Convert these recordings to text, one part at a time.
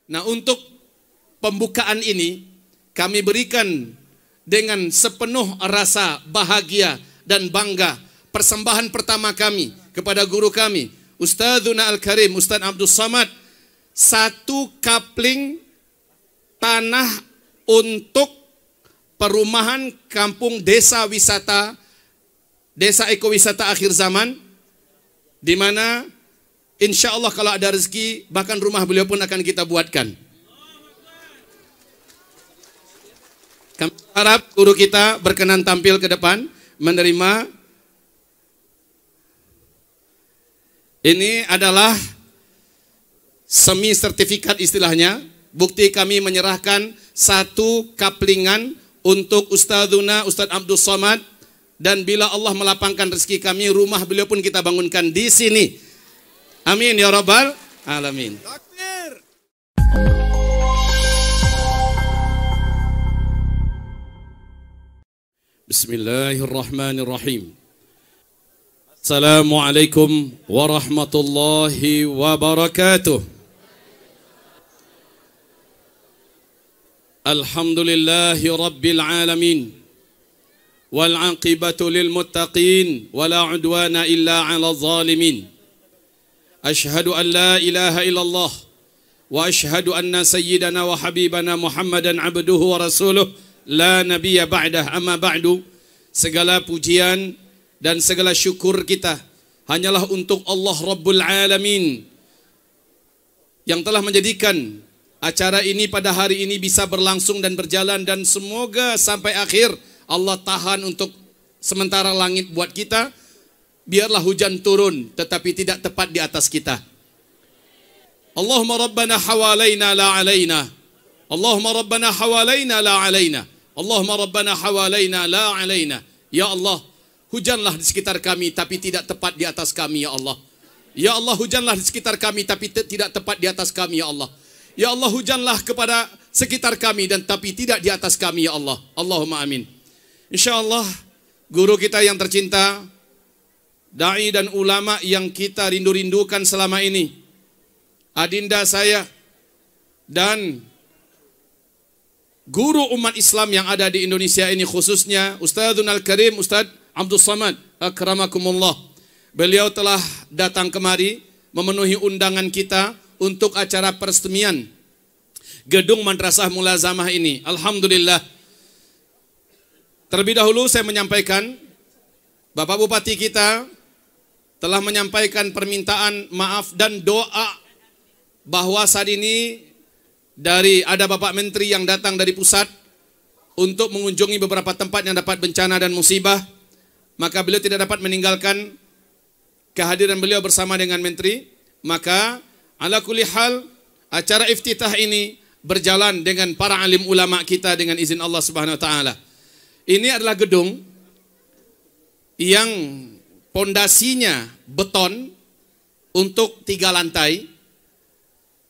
Nah, untuk pembukaan ini kami berikan dengan sepenuh rasa bahagia dan bangga persembahan pertama kami kepada guru kami, Ustadzuna Al-Karim, Ustadz Abdul Somad, 1 kapling tanah untuk perumahan kampung desa wisata, desa ekowisata akhir zaman, di mana insya Allah kalau ada rezeki bahkan rumah beliau pun akan kita buatkan. Kami harap guru kita berkenan tampil ke depan menerima. Ini adalah semi sertifikat istilahnya, bukti kami menyerahkan 1 kaplingan untuk Ustadzuna Ustadz Abdul Somad, dan bila Allah melapangkan rezeki kami, rumah beliau pun kita bangunkan di sini. Amin ya rabbal alamin. Takbir. Bismillahirrahmanirrahim. Assalamualaikum warahmatullahi wabarakatuh. Alhamdulillahi rabbil alamin. Wal aqibatu lil muttaqin wala udwana illa 'alal zalimin. Ashhadu an la ilaha illallah wa ashhadu anna sayyidana wa habibana Muhammadan abduhu wa rasuluh la nabiyya ba'dah. Amma ba'du. Segala pujian dan segala syukur kita hanyalah untuk Allah Rabbul Alamin yang telah menjadikan acara ini pada hari ini bisa berlangsung dan berjalan, dan semoga sampai akhir Allah tahan untuk sementara langit buat kita. Biarlah hujan turun tetapi tidak tepat di atas kita. Allahumma rabbana hawalaina la alaina. Allahumma rabbana hawalaina la alaina. Allahumma rabbana hawalaina la alaina. Ya Allah, hujanlah di sekitar kami tapi tidak tepat di atas kami ya Allah. Ya Allah, hujanlah di sekitar kami tapi tidak tepat di atas kami ya Allah. Ya Allah, hujanlah kepada sekitar kami dan tapi tidak di atas kami ya Allah. Allahumma amin. InsyaAllah guru kita yang tercinta, dai dan ulama yang kita rindu-rindukan selama ini, adinda saya dan guru umat Islam yang ada di Indonesia ini, khususnya Ustadzuna Al-Karim, Ustadz Abdul Somad, akramakumullah. Beliau telah datang kemari memenuhi undangan kita untuk acara peresmian gedung Madrasah Mulazamah ini. Alhamdulillah. Terlebih dahulu saya menyampaikan, Bapak Bupati kita telah menyampaikan permintaan maaf dan doa bahwa saat ini ada Bapak Menteri yang datang dari pusat untuk mengunjungi beberapa tempat yang dapat bencana dan musibah, maka beliau tidak dapat meninggalkan kehadiran beliau bersama dengan Menteri. Maka ala kulli hal acara iftitah ini berjalan dengan para alim ulama kita dengan izin Allah Subhanahu wa taala. Ini adalah gedung yang pondasinya beton untuk 3 lantai.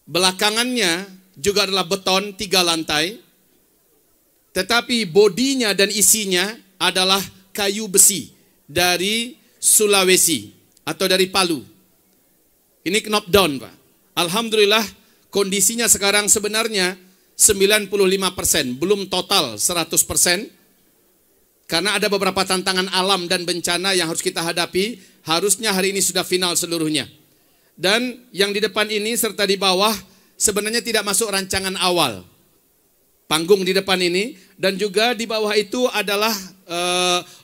Belakangannya juga adalah beton 3 lantai. Tetapi bodinya dan isinya adalah kayu besi dari Sulawesi atau dari Palu. Ini knock down, Pak. Alhamdulillah kondisinya sekarang sebenarnya 95%, belum total 100%. Karena ada beberapa tantangan alam dan bencana yang harus kita hadapi. Harusnya hari ini sudah final seluruhnya. Dan yang di depan ini serta di bawah sebenarnya tidak masuk rancangan awal. Panggung di depan ini dan juga di bawah itu adalah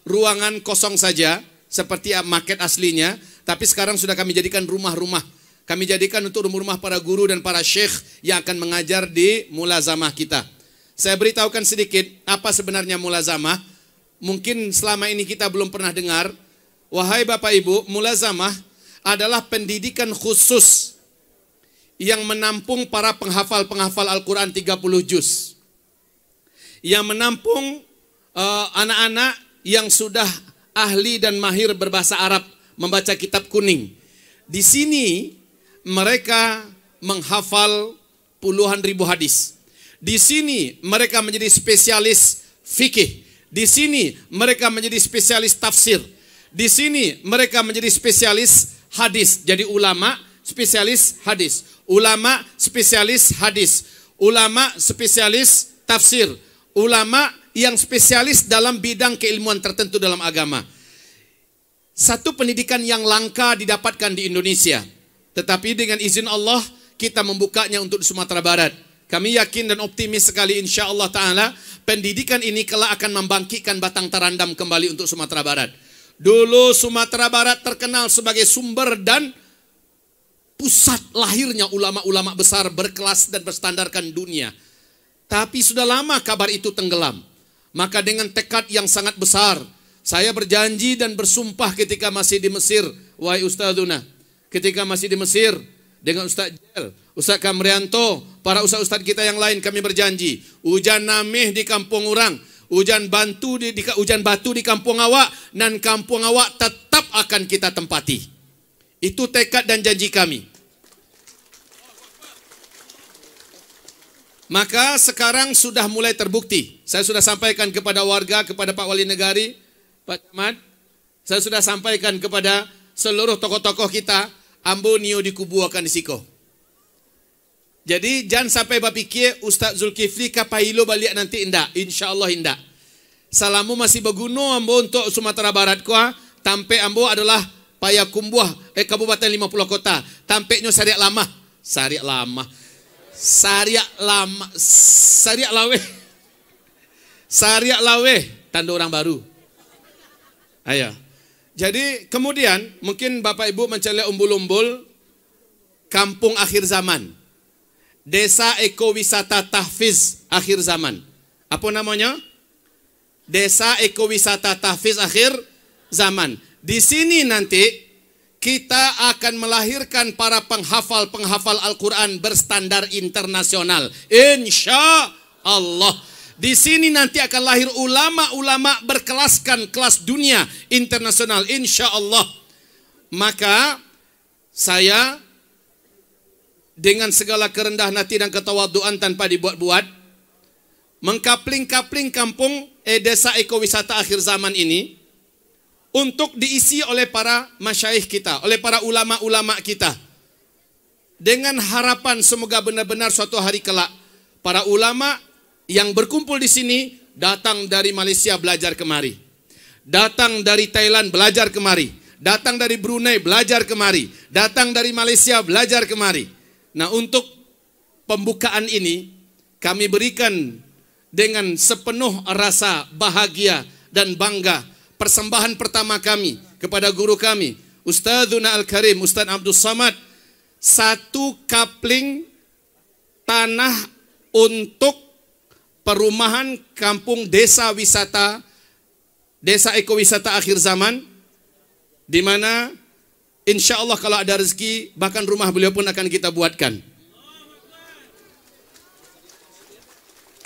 ruangan kosong saja seperti maket aslinya. Tapi sekarang sudah kami jadikan rumah-rumah. Kami jadikan untuk rumah-rumah para guru dan para syekh yang akan mengajar di mulazamah kita. Saya beritahukan sedikit apa sebenarnya mulazamah. Mungkin selama ini kita belum pernah dengar. Wahai Bapak Ibu, mulazamah adalah pendidikan khusus yang menampung para penghafal-penghafal Al-Quran 30 juz. Yang menampung anak-anak yang sudah ahli dan mahir berbahasa Arab, membaca kitab kuning. Di sini mereka menghafal puluhan ribu hadis. Di sini mereka menjadi spesialis fikih. Di sini mereka menjadi spesialis tafsir. Di sini mereka menjadi spesialis hadis. Jadi ulama spesialis hadis. ulama spesialis hadis, ulama spesialis tafsir, ulama yang spesialis dalam bidang keilmuan tertentu dalam agama. Satu pendidikan yang langka didapatkan di Indonesia. Tetapi dengan izin Allah kita membukanya untuk di Sumatera Barat. Kami yakin dan optimis sekali insya Allah Ta'ala pendidikan ini kelak akan membangkitkan batang terandam kembali untuk Sumatera Barat. Dulu Sumatera Barat terkenal sebagai sumber dan pusat lahirnya ulama-ulama besar berkelas dan berstandarkan dunia. Tapi sudah lama kabar itu tenggelam. Maka dengan tekad yang sangat besar, saya berjanji dan bersumpah ketika masih di Mesir, wahai Ustadzuna, ketika masih di Mesir dengan Ustadz Jel, Ustadz Kamrianto, para ustadz-ustadz kita yang lain, kami berjanji, hujan nameh di kampung orang, hujan batu di kampung awak, dan kampung awak tetap akan kita tempati. Itu tekad dan janji kami. Maka sekarang sudah mulai terbukti. Saya sudah sampaikan kepada warga, kepada Pak Wali Negari, Pak Camat, saya sudah sampaikan kepada seluruh tokoh-tokoh kita, ambo nio dikubu akan disiko. Jadi jangan sampai berpikir Ustaz Zulkifli kapailo balik nanti indak. Insya Allah indak. Salamu masih berguna ambo untuk Sumatera Barat kuah. Tampe ambo adalah Payakumbuh, Kabupaten 50 kota. Tampeknya Sariak Lama. Sariak Lama. Sariak Lama. Sariak Lawe. Sariak Lawe. Tanda orang baru. Ayo. Jadi kemudian mungkin Bapak Ibu mencari umbul-umbul kampung akhir zaman. Desa Ekowisata Tahfiz akhir zaman. Apa namanya? Desa Ekowisata Tahfiz akhir zaman. Di sini nanti kita akan melahirkan para penghafal-penghafal Al-Quran berstandar internasional. Insya Allah. Di sini nanti akan lahir ulama-ulama berkelaskan kelas dunia internasional. Insya Allah. Maka saya dengan segala kerendahan hati dan ketawaduan tanpa dibuat-buat, mengkapling-kapling kampung desa ekowisata akhir zaman ini untuk diisi oleh para masyaikh kita, oleh para ulama-ulama kita. Dengan harapan semoga benar-benar suatu hari kelak para ulama yang berkumpul di sini datang dari Malaysia belajar kemari, datang dari Thailand belajar kemari, datang dari Brunei belajar kemari, datang dari Malaysia belajar kemari. Nah, untuk pembukaan ini kami berikan dengan sepenuh rasa bahagia dan bangga persembahan pertama kami kepada guru kami, Ustadzuna Al-Karim, Ustadz Abdul Samad, satu kapling tanah untuk perumahan kampung desa wisata, desa ekowisata akhir zaman, di mana insya Allah kalau ada rezeki, bahkan rumah beliau pun akan kita buatkan.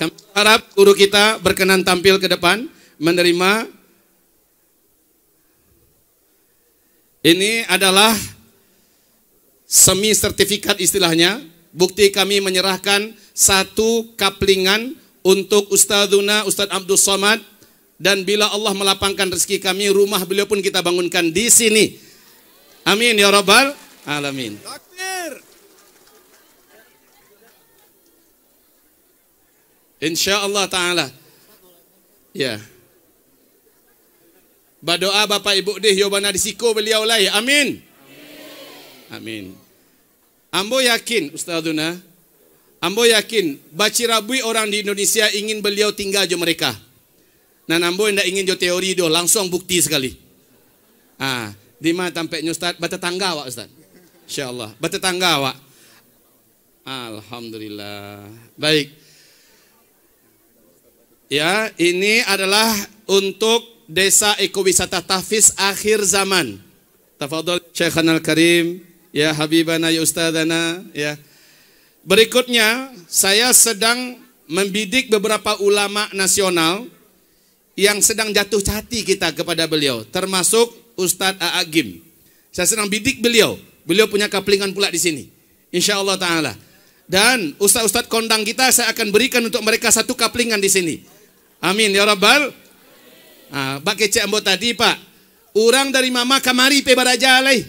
Kami harap guru kita berkenan tampil ke depan, menerima. Ini adalah semi sertifikat istilahnya, bukti kami menyerahkan satu kaplingan untuk Ustadzuna, Ustadz Abdul Samad, dan bila Allah melapangkan rezeki kami, rumah beliau pun kita bangunkan di sini. Amin ya rabbal alamin. Takbir. Insyaallah taala. Ya. Berdoa Bapak Ibu deh yobana disiko beliau lah ya. Amin. Amin. Ambo yakin Ustadzuna, ambo yakin bacirabui orang di Indonesia ingin beliau tinggal jo mereka. Nah, ambo ndak ingin jo teori do, langsung bukti sekali. Di mana tampaknya Ustaz? Bertetangga awak Ustaz. Insyaallah. Bertetangga awak. Alhamdulillah. Baik. Ya, ini adalah untuk desa ekowisata Tahfiz akhir zaman. Tafadhol Syekhana Al-Karim, ya Habibana ya Ustadzana, ya. Berikutnya, saya sedang membidik beberapa ulama nasional yang sedang jatuh hati kita kepada beliau, termasuk Ustadz A'agim. Saya sedang bidik beliau. Beliau punya kaplingan pula di sini. Insya Allah Ta'ala. Dan ustadz-ustadz kondang kita saya akan berikan untuk mereka satu kaplingan di sini. Amin ya Rabbal. Pak kecek ambo tadi Pak. Orang dari mama kamari pe baraja alai.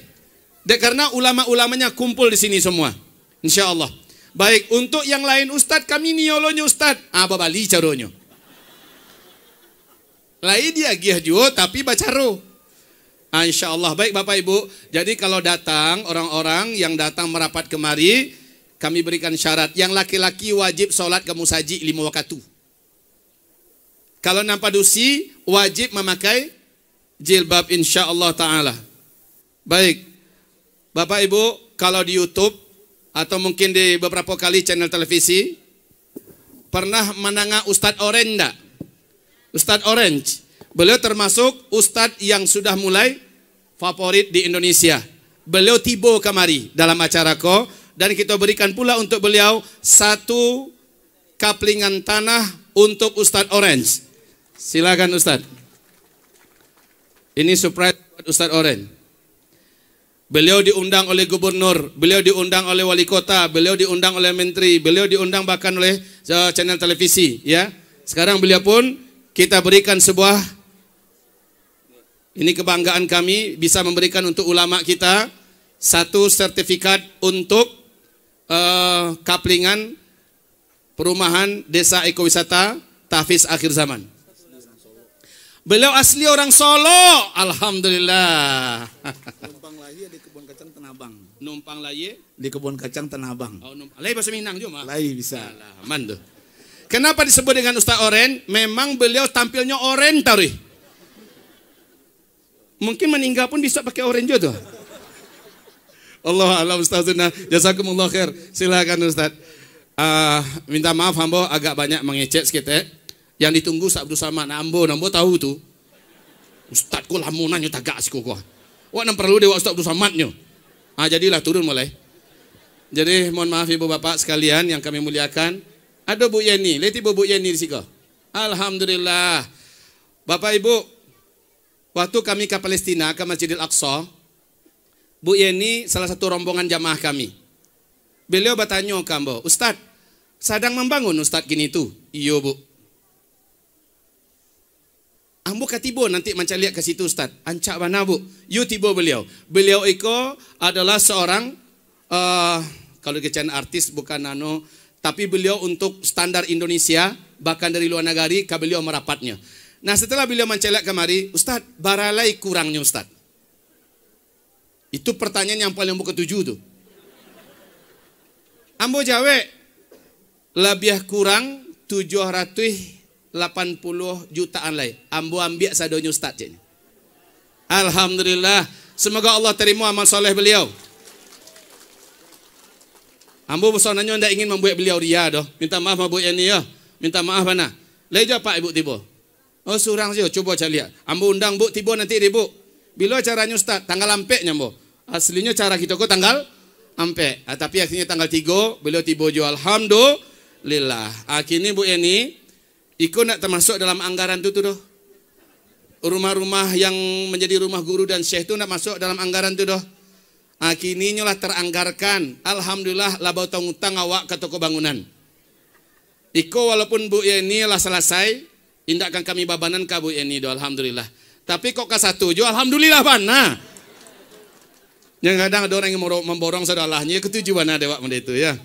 Karena ulama-ulamanya kumpul di sini semua. InsyaAllah. Baik, untuk yang lain Ustaz, kami niolonya Ustaz. Apa bali caronyo? Lain dia giah juga tapi bacaro. InsyaAllah. Baik Bapak Ibu. Jadi kalau datang orang-orang yang datang merapat kemari, kami berikan syarat. Yang laki-laki wajib sholat ke musaji 5 waktu. Kalau nampadusi wajib memakai jilbab insyaAllah ta'ala. Baik. Bapak Ibu, kalau di YouTube atau mungkin di beberapa kali channel televisi, pernah menangah Ustadz Orange enggak? Ustadz Orange. Beliau termasuk Ustadz yang sudah mulai favorit di Indonesia. Beliau tiba kemari dalam acara ko, dan kita berikan pula untuk beliau 1 kaplingan tanah untuk Ustadz Orange. Silakan Ustadz. Ini surprise Ustadz Orange. Beliau diundang oleh gubernur, beliau diundang oleh wali kota, beliau diundang oleh menteri, beliau diundang bahkan oleh channel televisi, ya. Sekarang beliau pun kita berikan sebuah, ini kebanggaan kami bisa memberikan untuk ulama kita 1 sertifikat untuk kaplingan perumahan desa ekowisata Tahfiz Akhir Zaman. Beliau asli orang Solo, alhamdulillah. Numpang lagi di kebun kacang Tanabang. Numpang lagi Di kebun kacang Tanabang. Oh, lagi bahasa Minang juga, mah. Lagi bisa. Aman tuh. Kenapa disebut dengan Ustaz Oren? Memang beliau tampilnya oren tarih. Mungkin meninggal pun bisa pakai oren juga tuh. Allah alam Ustazuna. Jazakumullah khair. Silakan Ustaz. Minta maaf hamba agak banyak mengecek sedikit. Yang ditunggu Ustaz Abdul Samad. Ambo tahu tuh. Ustaz ku lamunannya tagak sih kok. Wah, nam perlu dewa Ustaz Abdul Samadnya. Jadilah turun mulai. Jadi mohon maaf ibu bapak sekalian yang kami muliakan. Ada Bu Yeni, lihat ibu Bu Yeni di sini. Alhamdulillah. Bapak Ibu, waktu kami ke Palestina, ke Masjidil Aqsa, Bu Yeni salah satu rombongan jamaah kami. Beliau bertanya ke Ambo, Ustaz, sedang membangun Ustaz gini tuh? Iya Bu. Ambo katibo nanti mencari lihat ke situ Ustaz. Ancak mana Bu? Yo tibo beliau. Beliau Eko adalah seorang kalau kecen artis bukan tapi beliau untuk standar Indonesia bahkan dari luar negeri ke beliau merapatnya. Nah setelah beliau mencelak kemari, Ustaz, baralai kurangnya Ustaz. Itu pertanyaan yang paling ambo ketujuh tuh. Ambo jawe lebih kurang 780 jutaan lagi. Ambo ambil sadonya Ustaz. Alhamdulillah. Semoga Allah terima amal soleh beliau. Ambo besonanya tidak ingin membuat beliau ria doh. Minta maaf Bu Yeni ya. Minta maaf mana. Leja Pak Ibu tiba. Oh surang sih, coba cari lihat. Ambo undang Bu tiba nanti Ibu. Bila caranya Ustaz, tanggal ampeknya Bu. Aslinya cara kita kok tanggal ampek. Tapi akhirnya tanggal 3 beliau tiba jo alhamdulillah. Akhirnya Bu Yeni ikut nak termasuk dalam anggaran itu tuh doh. Rumah-rumah yang menjadi rumah guru dan syekh itu nak masuk dalam anggaran itu doh. Kini nyolah teranggarkan. Alhamdulillah labau utang awak ke toko bangunan. Iko walaupun Bu Yeni lah selesai, indahkan kami babanan ke Bu Yeni do alhamdulillah. Tapi kok ke satu jo alhamdulillah mana? Yang kadang ada orang yang memborong saudaranya ketujuh mana dewa benda itu ya.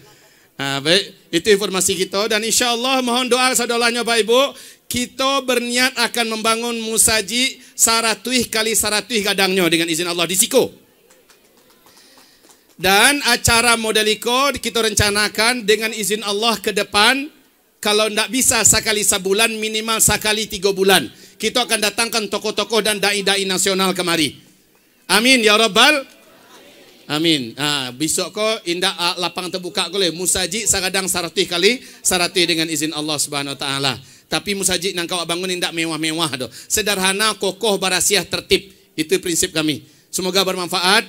Baik, itu informasi kita dan insya Allah mohon doa saudaranya Bapak Ibu. Kita berniat akan membangun musaji 100 kali 100 gadangnya dengan izin Allah di Siko. Dan acara modeliko kita rencanakan dengan izin Allah ke depan. Kalau tidak bisa sekali sebulan, minimal sekali 3 bulan. Kita akan datangkan tokoh-tokoh dan dai-dai nasional kemari. Amin ya Rabbal. Amin. Besok kok indah lapang terbuka boleh. Musaji sakadang 100 kali 100 dengan izin Allah Subhanahu Wa Taala. Tapi musaji nang kau bangun indah mewah-mewah do. Sederhana, kokoh, barasiah, tertib. Itu prinsip kami. Semoga bermanfaat.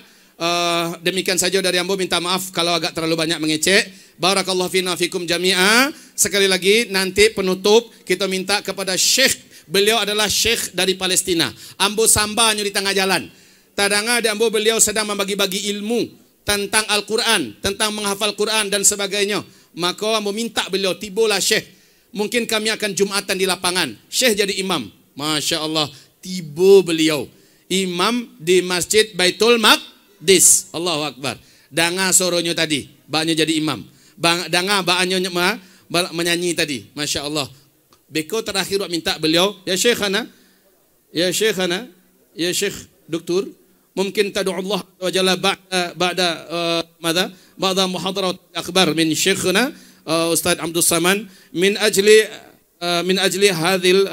Demikian saja dari ambo, minta maaf kalau agak terlalu banyak mengecek. Barakallahu fina fikum jami'a. Sekali lagi nanti penutup kita minta kepada Syekh. Beliau adalah Syekh dari Palestina. Ambo samba di tengah jalan. Tadanga di ambo beliau sedang membagi-bagi ilmu tentang Al-Quran, tentang menghafal Quran dan sebagainya. Maka ambo minta beliau tibolah Syekh. Mungkin kami akan Jumatan di lapangan. Syekh jadi imam. Masya Allah, tibo beliau imam di Masjid Baitul Maqdis. Allahu Akbar. Danga soronya tadi. Baknya jadi imam. Dengar baknya menyanyi tadi. Masya Allah. Beko terakhir minta beliau, ya Syekhana, ya Syekhana, ya Syekh Doktor, mungkin tad'u Allah wa jalla ba'da muhadarat akhbar min Syekhana Ustaz Abdul Saman min ajli hadhil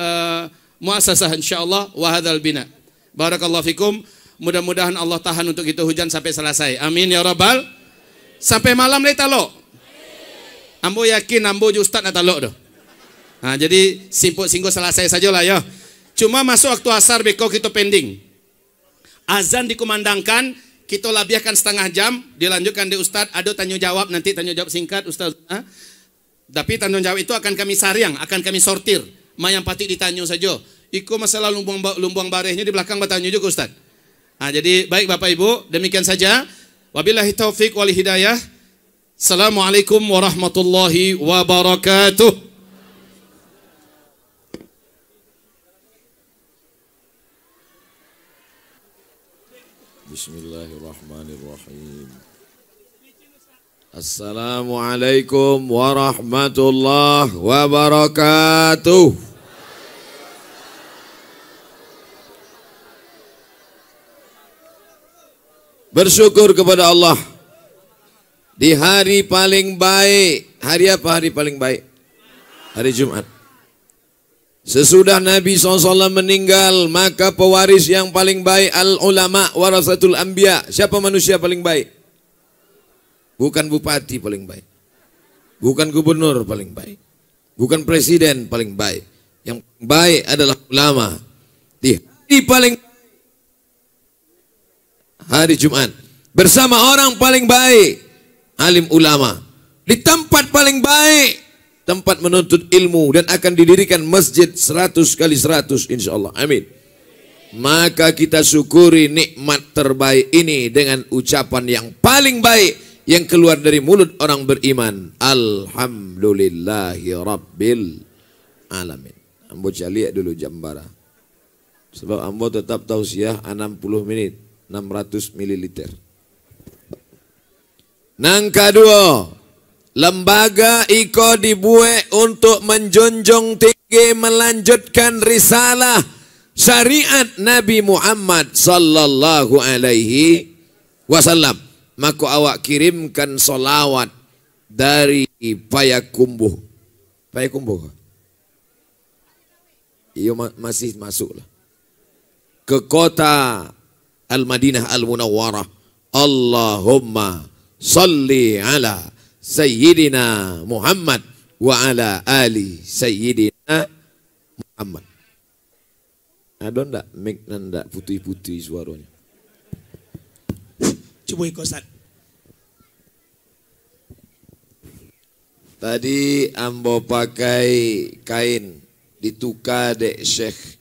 muassasah insyaallah wa hadzal bina. Barakallahu fikum. Mudah-mudahan Allah tahan untuk kita hujan sampai selesai. Amin ya rabbal. Sampai malam leta lo. Ambo yakin ambo je ustaz nak talok dah. Nah, jadi simpuk-singgung selesai sajalah ya. Cuma masuk waktu asar beko kita pending. Azan dikumandangkan, kita labiahkan setengah jam, dilanjutkan di ustaz, ada tanya jawab, nanti tanya jawab singkat ustaz. Tapi tanya jawab itu akan kami saring, akan kami sortir. Yang patut ditanya saja. Iko masalah lumbung barehnya di belakang bertanya juga ustaz. Nah, jadi baik Bapak Ibu, demikian saja. Wabillahi taufik wal hidayah. Assalamualaikum warahmatullahi wabarakatuh. Bismillahirrahmanirrahim. Assalamualaikum warahmatullahi wabarakatuh. Bersyukur kepada Allah di hari paling baik. Hari apa hari paling baik? Hari Jumat. Sesudah Nabi SAW meninggal, maka pewaris yang paling baik al-ulama warasatul anbiya. Siapa manusia paling baik? Bukan bupati paling baik, bukan gubernur paling baik, bukan presiden paling baik. Yang baik adalah ulama. Di hari paling hari Jumat bersama orang paling baik, alim ulama. Di tempat paling baik, tempat menuntut ilmu, dan akan didirikan masjid 100 kali 100 insyaallah. Amin. Maka kita syukuri nikmat terbaik ini dengan ucapan yang paling baik yang keluar dari mulut orang beriman. Alhamdulillahi rabbil alamin. Ambo caliak dulu jambara. Sebab ambo tetap tausiah 60 menit. 600 mililiter. Nang kedua, lembaga iko dibuat untuk menjunjung tinggi melanjutkan risalah syariat Nabi Muhammad sallallahu alaihi wasallam. Maka awak kirimkan solawat dari Payakumbuh. Payakumbuh? Iyo masih masuk lah. Ke kota Al-Madinah Al-Munawwarah. Allahumma salli ala Sayyidina Muhammad wa ala ali Sayyidina Muhammad. Ada ndak mic ndak putih-putih suaranya? Coba ikut Ustaz. Tadi ambo pakai kain ditukar dek Syekh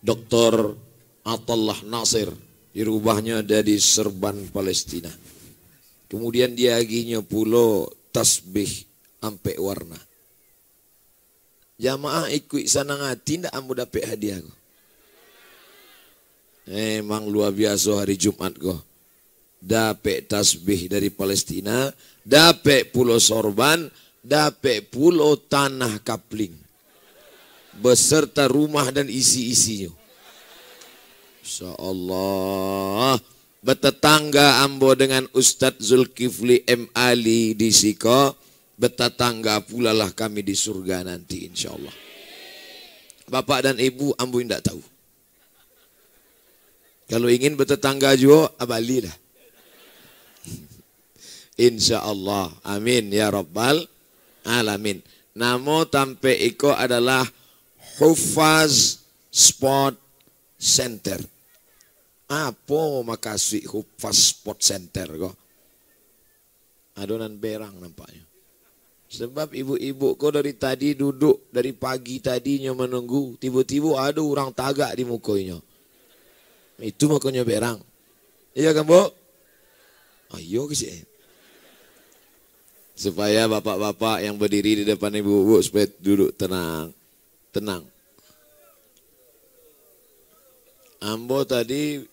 Dr. Atallah Nasir. Dirubahnya dari serban Palestina. Kemudian dia aginya pulo tasbih ampe warna. Jamaah ikut sana ngati ndak ambo dapat hadiah ko. Emang luar biasa hari Jumat ko. Dapat tasbih dari Palestina, dapat pulo sorban, dapat pulo tanah kapling. Beserta rumah dan isi-isinya. InsyaAllah. Bertetangga ambo dengan Ustadz Zulkifli M. Ali di Siko. Bertetangga pula lah kami di surga nanti insyaAllah. Bapak dan ibu ambo tidak tahu. Kalau ingin bertetangga juga abalilah. InsyaAllah. Amin ya rabbal alamin. Namo tampe iko adalah Hufaz Sport Center. Apa makasih Hufaz Sport Center kok? Adonan berang nampaknya. Sebab ibu-ibu kok dari tadi duduk dari pagi tadinya menunggu, tiba-tiba ada orang tagak di mukanya. Itu makanya berang. Iya kan, Bu? Ayo sih. Supaya bapak-bapak yang berdiri di depan ibu-ibu supaya duduk tenang. Tenang. Ambo tadi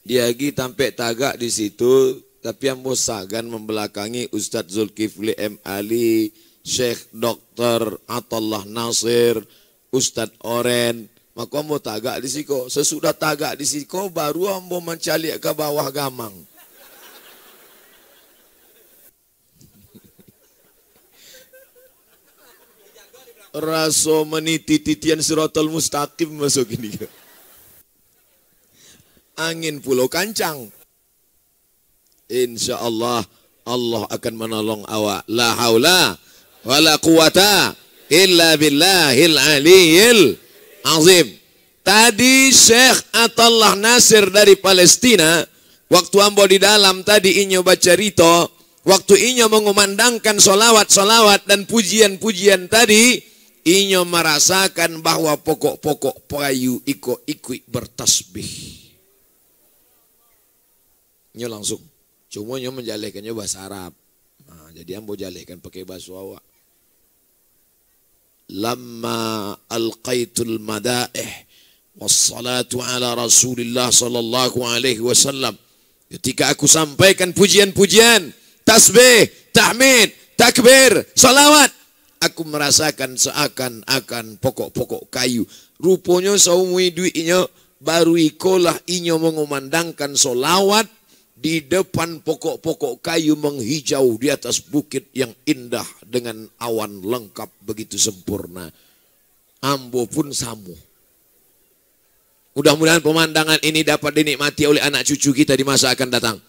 diagi tampek tagak di situ Tapi yang sagan membelakangi Ustadz Zulkifli M. Ali, Syekh Dr. Atullah Nasir, Ustadz Oren. Maka ambo tagak di siko. Sesudah tagak di siko baru ambo mencalik ke bawah gamang. Raso meniti titian siratal mustaqim masuk ini. Angin pulau kancang. Insya Allah Allah akan menolong awak. La haula wa la quwata illa billahil aliyil azim. Tadi Syekh Atullah Nasir dari Palestina, waktu ambo di dalam tadi inyo baca rito, waktu inyo mengumandangkan solawat-solawat dan pujian-pujian tadi, inyo merasakan bahwa pokok-pokok kayu ikut bertasbih. Inyo langsung. Cuma nyo menjalihkannya bahasa Arab. Nah, jadi ambo jalihkan pakai bahasa awak. Lamma alqaitul madaih wassalatu ala Rasulillah sallallahu alaihi wasallam. Ketika aku sampaikan pujian-pujian, tasbih, tahmid, takbir, salawat, aku merasakan seakan-akan pokok-pokok kayu. Rupanya saumui duitnya baru ikolah inyo mengumandangkan solawat di depan pokok-pokok kayu menghijau di atas bukit yang indah dengan awan lengkap begitu sempurna. Ambo pun samu. Mudah-mudahan pemandangan ini dapat dinikmati oleh anak cucu kita di masa akan datang.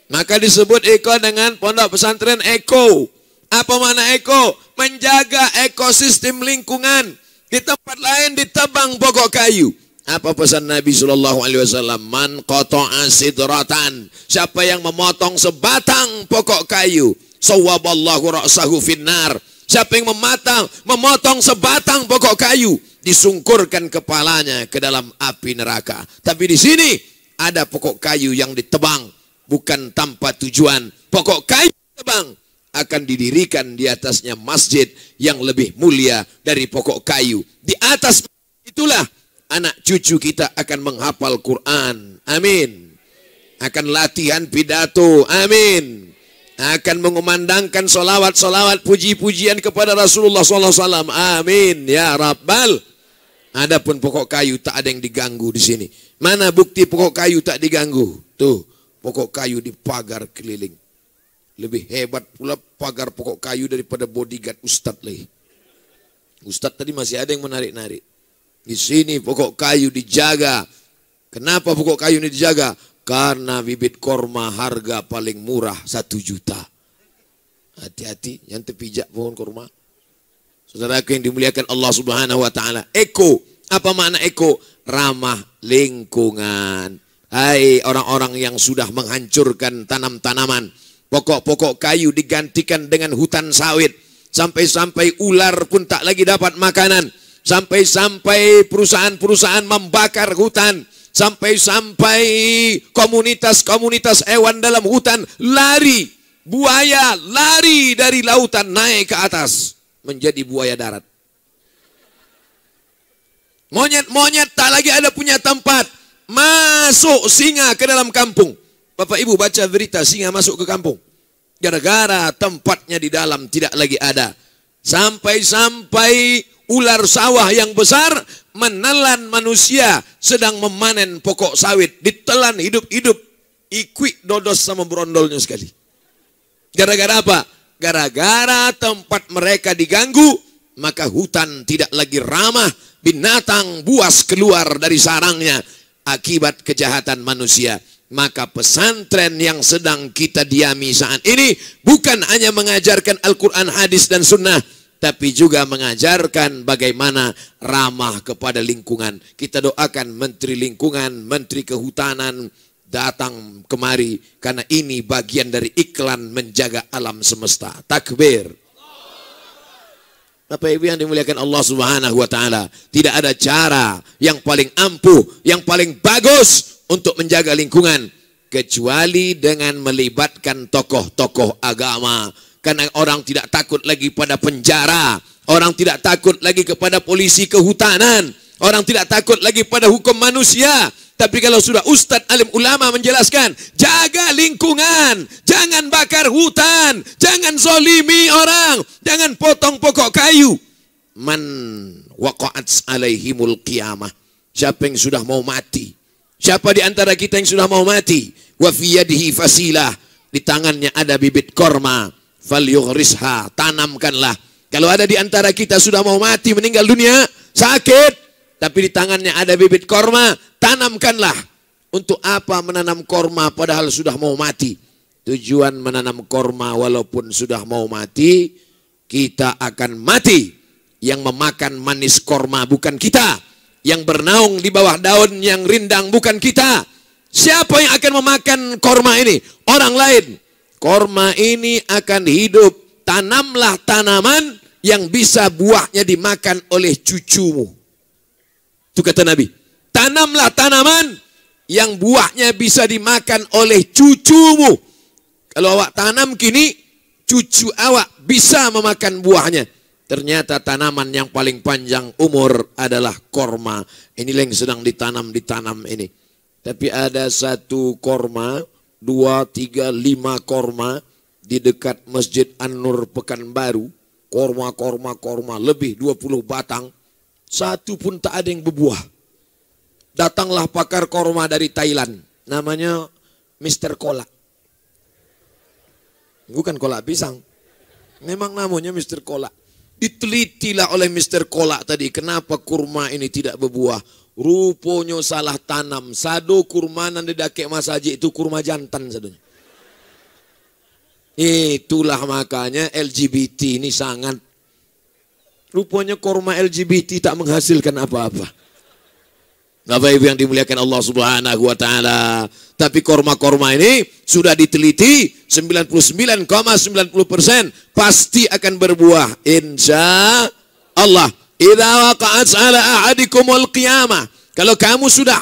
Maka disebut Eko dengan pondok pesantren Eko. Apa makna Eko? Menjaga ekosistem lingkungan. Di tempat lain ditebang pokok kayu. Apa pesan Nabi SAW? Man qata'a sidratan. Siapa yang memotong sebatang pokok kayu, sawwaballahu ra'sahu finnar. Siapa yang memotong sebatang pokok kayu, disungkurkan kepalanya ke dalam api neraka. Tapi di sini ada pokok kayu yang ditebang bukan tanpa tujuan. Pokok kayu ditebang akan didirikan di atasnya masjid yang lebih mulia dari pokok kayu. Di atas itulah anak cucu kita akan menghafal Quran. Amin. Akan latihan pidato. Amin. Akan mengumandangkan solawat-solawat puji-pujian kepada Rasulullah SAW. Amin. Ya Rabbal. Adapun pokok kayu tak ada yang diganggu di sini. Mana bukti pokok kayu tak diganggu? Tuh, pokok kayu di pagar keliling. Lebih hebat pula pagar pokok kayu daripada bodyguard Ustadz lagi. Ustadz tadi masih ada yang menarik-narik. Di sini pokok kayu dijaga. Kenapa pokok kayu ini dijaga? Karena bibit korma harga paling murah 1 juta. Hati-hati, yang terpijak pohon korma. Saudaraku yang dimuliakan Allah Subhanahu wa taala. Eko, apa makna eko? Ramah lingkungan. Hai orang-orang yang sudah menghancurkan tanam-tanaman. Pokok-pokok kayu digantikan dengan hutan sawit. Sampai-sampai ular pun tak lagi dapat makanan. Sampai-sampai perusahaan-perusahaan membakar hutan. Sampai-sampai komunitas-komunitas hewan dalam hutan lari. Buaya lari dari lautan naik ke atas. Menjadi buaya darat. Monyet-monyet tak lagi ada punya tempat. Masuk singa ke dalam kampung. Bapak Ibu baca berita singa masuk ke kampung. Gara-gara tempatnya di dalam tidak lagi ada. Sampai-sampai ular sawah yang besar menelan manusia sedang memanen pokok sawit. Ditelan hidup-hidup. Ikut dodos sama berondolnya sekali. Gara-gara apa? Gara-gara tempat mereka diganggu, maka hutan tidak lagi ramah. Binatang buas keluar dari sarangnya akibat kejahatan manusia. Maka pesantren yang sedang kita diami saat ini bukan hanya mengajarkan Al-Quran, hadis dan sunnah, tapi juga mengajarkan bagaimana ramah kepada lingkungan. Kita doakan Menteri Lingkungan, Menteri Kehutanan datang kemari, karena ini bagian dari iklan menjaga alam semesta. Takbir. Bapak Ibu yang dimuliakan Allah Subhanahu wa taala, tidak ada cara yang paling ampuh, yang paling bagus untuk menjaga lingkungan kecuali dengan melibatkan tokoh-tokoh agama. Karena orang tidak takut lagi pada penjara, orang tidak takut lagi kepada polisi kehutanan, orang tidak takut lagi pada hukum manusia. Tapi kalau sudah ustadz alim ulama menjelaskan, jaga lingkungan, jangan bakar hutan, jangan zolimi orang, jangan potong pokok kayu. Man waqa'at alaihimul qiyamah. Siapa yang sudah mau mati? Siapa di antara kita yang sudah mau mati? Wa fi yadihi fasilah. Di tangannya ada bibit korma. Falyughrisha, tanamkanlah. Kalau ada di antara kita sudah mau mati, meninggal dunia, sakit, tapi di tangannya ada bibit korma, tanamkanlah. Untuk apa menanam korma padahal sudah mau mati? Tujuan menanam korma walaupun sudah mau mati, kita akan mati. Yang memakan manis korma bukan kita. Yang bernaung di bawah daun yang rindang bukan kita. Siapa yang akan memakan korma ini? Orang lain. Korma ini akan hidup. Tanamlah tanaman yang bisa buahnya dimakan oleh cucumu. Itu kata Nabi. Tanamlah tanaman yang buahnya bisa dimakan oleh cucumu. Kalau awak tanam kini, cucu awak bisa memakan buahnya. Ternyata tanaman yang paling panjang umur adalah korma. Inilah yang sedang ditanam ini. Tapi ada satu korma, 2, 3, 5 korma di dekat Masjid An-Nur Pekanbaru. Korma, lebih 20 batang. Satu pun tak ada yang berbuah. Datanglah pakar korma dari Thailand. Namanya Mr. Kolak. Bukan kolak pisang. Memang namanya Mr. Kolak. Ditelitilah oleh Mr. Kolak tadi. Kenapa kurma ini tidak berbuah? Rupanya salah tanam. Sado kurma nan dedake Mas Haji itu kurma jantan sadonya. Itulah makanya LGBT ini sangat. Rupanya kurma LGBT tak menghasilkan apa-apa. Bapak Ibu yang dimuliakan Allah Subhanahu wa taala. Tapi korma-korma ini sudah diteliti 99,90% pasti akan berbuah insya Allah. Idza waqa'at 'ala ahadikumul qiyamah. Kalau kamu sudah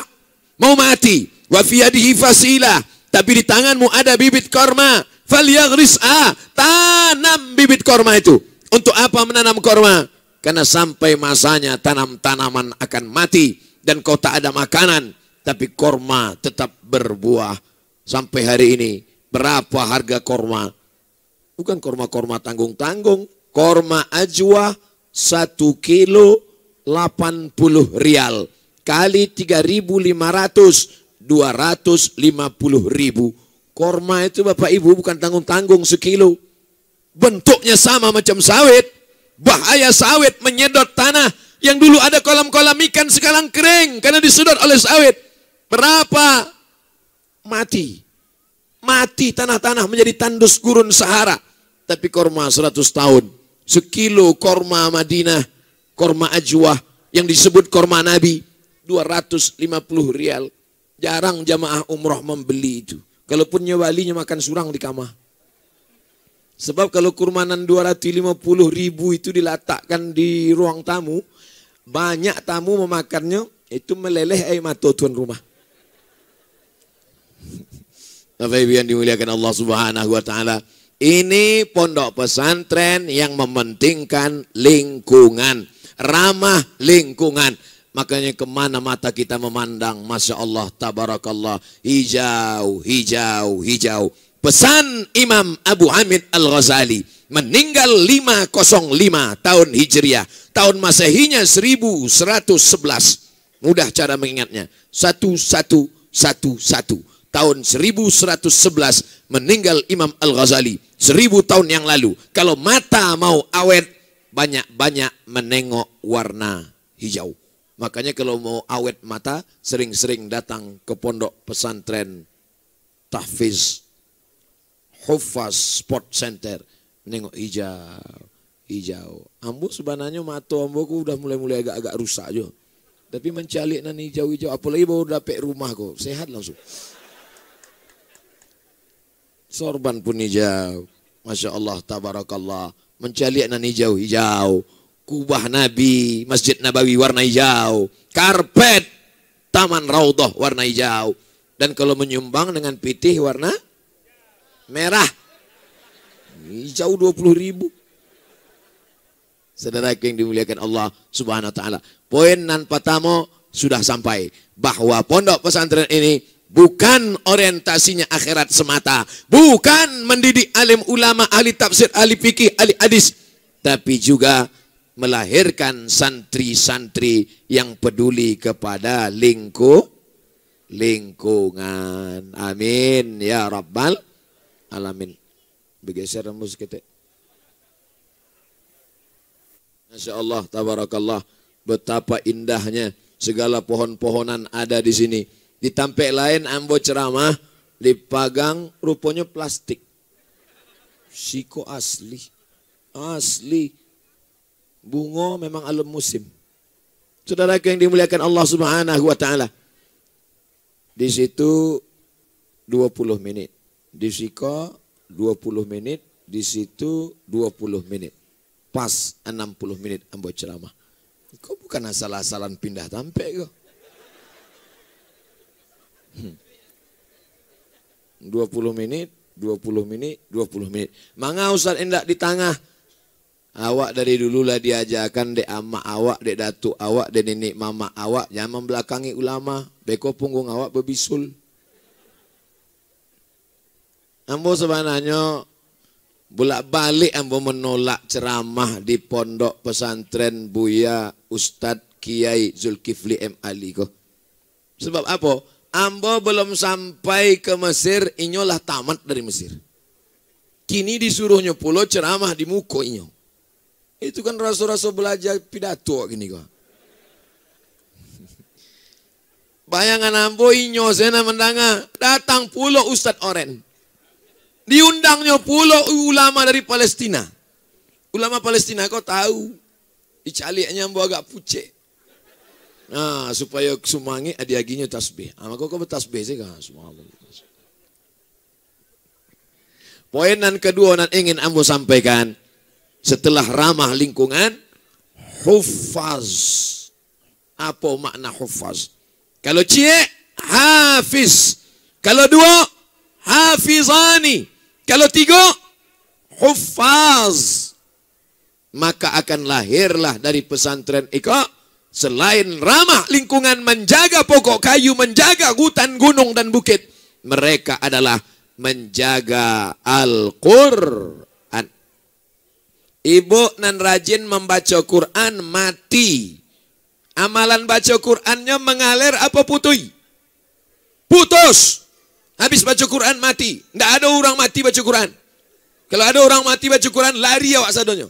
mau mati, wa fi yadihi fasilah, tapi di tanganmu ada bibit korma, falyaghris'a, tanam bibit korma itu. Untuk apa menanam korma? Karena sampai masanya tanaman akan mati dan kau tak ada makanan, tapi korma tetap berbuah. Sampai hari ini berapa harga korma? Bukan korma-korma tanggung-tanggung, korma ajwa 1 kilo 80 rial kali 3.500, 250.000. Korma itu Bapak Ibu bukan tanggung-tanggung sekilo. Bentuknya sama macam sawit. Bahaya sawit menyedot tanah. Yang dulu ada kolam-kolam ikan sekarang kering karena disedot oleh sawit. Berapa? Mati. Mati tanah-tanah menjadi tandus gurun Sahara. Tapi korma 100 tahun. Sekilo korma Madinah, korma ajwah yang disebut korma Nabi, 250 rial. Jarang jamaah umroh membeli itu. Kalaupun nyewalinya makan surang di kamar. Sebab kalau kurmanan 250.000 itu diletakkan di ruang tamu, banyak tamu memakannya, itu meleleh air mata tuan rumah. Bapak Ibu yang dimuliakan Allah Subhanahu wa taala. Ini pondok pesantren yang mementingkan lingkungan, ramah lingkungan. Makanya kemana mata kita memandang, Masya Allah, Tabarakallah, hijau, hijau, hijau. Pesan Imam Abu Hamid Al-Ghazali, meninggal 505 tahun Hijriah, tahun Masehinya 1111. Mudah cara mengingatnya, 1111. Tahun 1111 meninggal Imam Al-Ghazali. 1000 tahun yang lalu. Kalau mata mau awet, banyak-banyak menengok warna hijau. Makanya kalau mau awet mata, sering-sering datang ke pondok pesantren Tahfiz Huffaz Sport Center. Menengok hijau. Hijau. Ambo sebenarnya mata ambo ku udah mulai-mulai agak-agak rusak juga. Tapi mencalik nan hijau-hijau. Apalagi baru dapat rumah kok. Sehat langsung. Sorban pun hijau. Masya Allah, tabarakallah. Mencalik nan hijau-hijau. Kubah Nabi, Masjid Nabawi warna hijau. Karpet, Taman Raudhah warna hijau. Dan kalau menyumbang dengan pitih warna merah. Hijau 20.000. Saudara yang dimuliakan Allah Subhanahu wa taala. Poin nan pertama, sudah sampai bahwa pondok pesantren ini bukan orientasinya akhirat semata, bukan mendidik alim ulama, ahli tafsir, ahli fikih, ahli hadis, tapi juga melahirkan santri-santri yang peduli kepada lingkungan. Amin ya rabbal alamin. Bergeser rambut kita. Masya Allah, tabarakallah. Betapa indahnya segala pohon-pohonan ada di sini. Di tampek lain ambo ceramah, dipagang rupanya plastik. Siko asli. Asli. Bunga memang alam musim. Saudara yang dimuliakan Allah Subhanahu wa taala. Di situ 20 menit. Di Siko 20 menit, di situ 20 menit. Pas 60 menit ambo ceramah. Kau bukan asal-asalan pindah tampek kau. 20 menit, 20 menit, 20 menit. Manga Ustaz endak di tengah. Awak dari dululah diajarkan dek amak awak, dek datuk awak, dek nenek mama awak jangan membelakangi ulama. Beko punggung awak berbisul. Ambo sebenarnya bolak-balik ambo menolak ceramah di pondok pesantren Buya Ustadz Kiai Zulkifli M. Ali kok. Sebab apa? Ambo belum sampai ke Mesir, inyolah tamat dari Mesir. Kini disuruhnya pulau ceramah di muko inyo. Itu kan rasa-rasa belajar pidato gini kok. Bayangan ambo inyo sena mendanga datang pulau Ustadz Oren. Diundangnya pulau ulama dari Palestina. Ulama Palestina kau tahu. Dicaliknya ambo agak pucet. Nah, supaya sumangi adiaginya tasbih. Maka kau bertasbih sih kan? Poin yang kedua yang ingin ambo sampaikan setelah ramah lingkungan, hufaz. Apa makna hufaz? Kalau cie, hafiz. Kalau dua, hafizani. Kalau tiga, hufaz. Maka akan lahirlah dari pesantren Iqa. Selain ramah lingkungan, menjaga pokok kayu, menjaga hutan, gunung, dan bukit, mereka adalah menjaga Al-Quran. Ibu nan rajin membaca Quran mati. Amalan baca Qurannya mengalir apa putui? Putus. Habis baca Quran mati. Tidak ada orang mati baca Quran. Kalau ada orang mati baca Quran, lari awak sadonyo.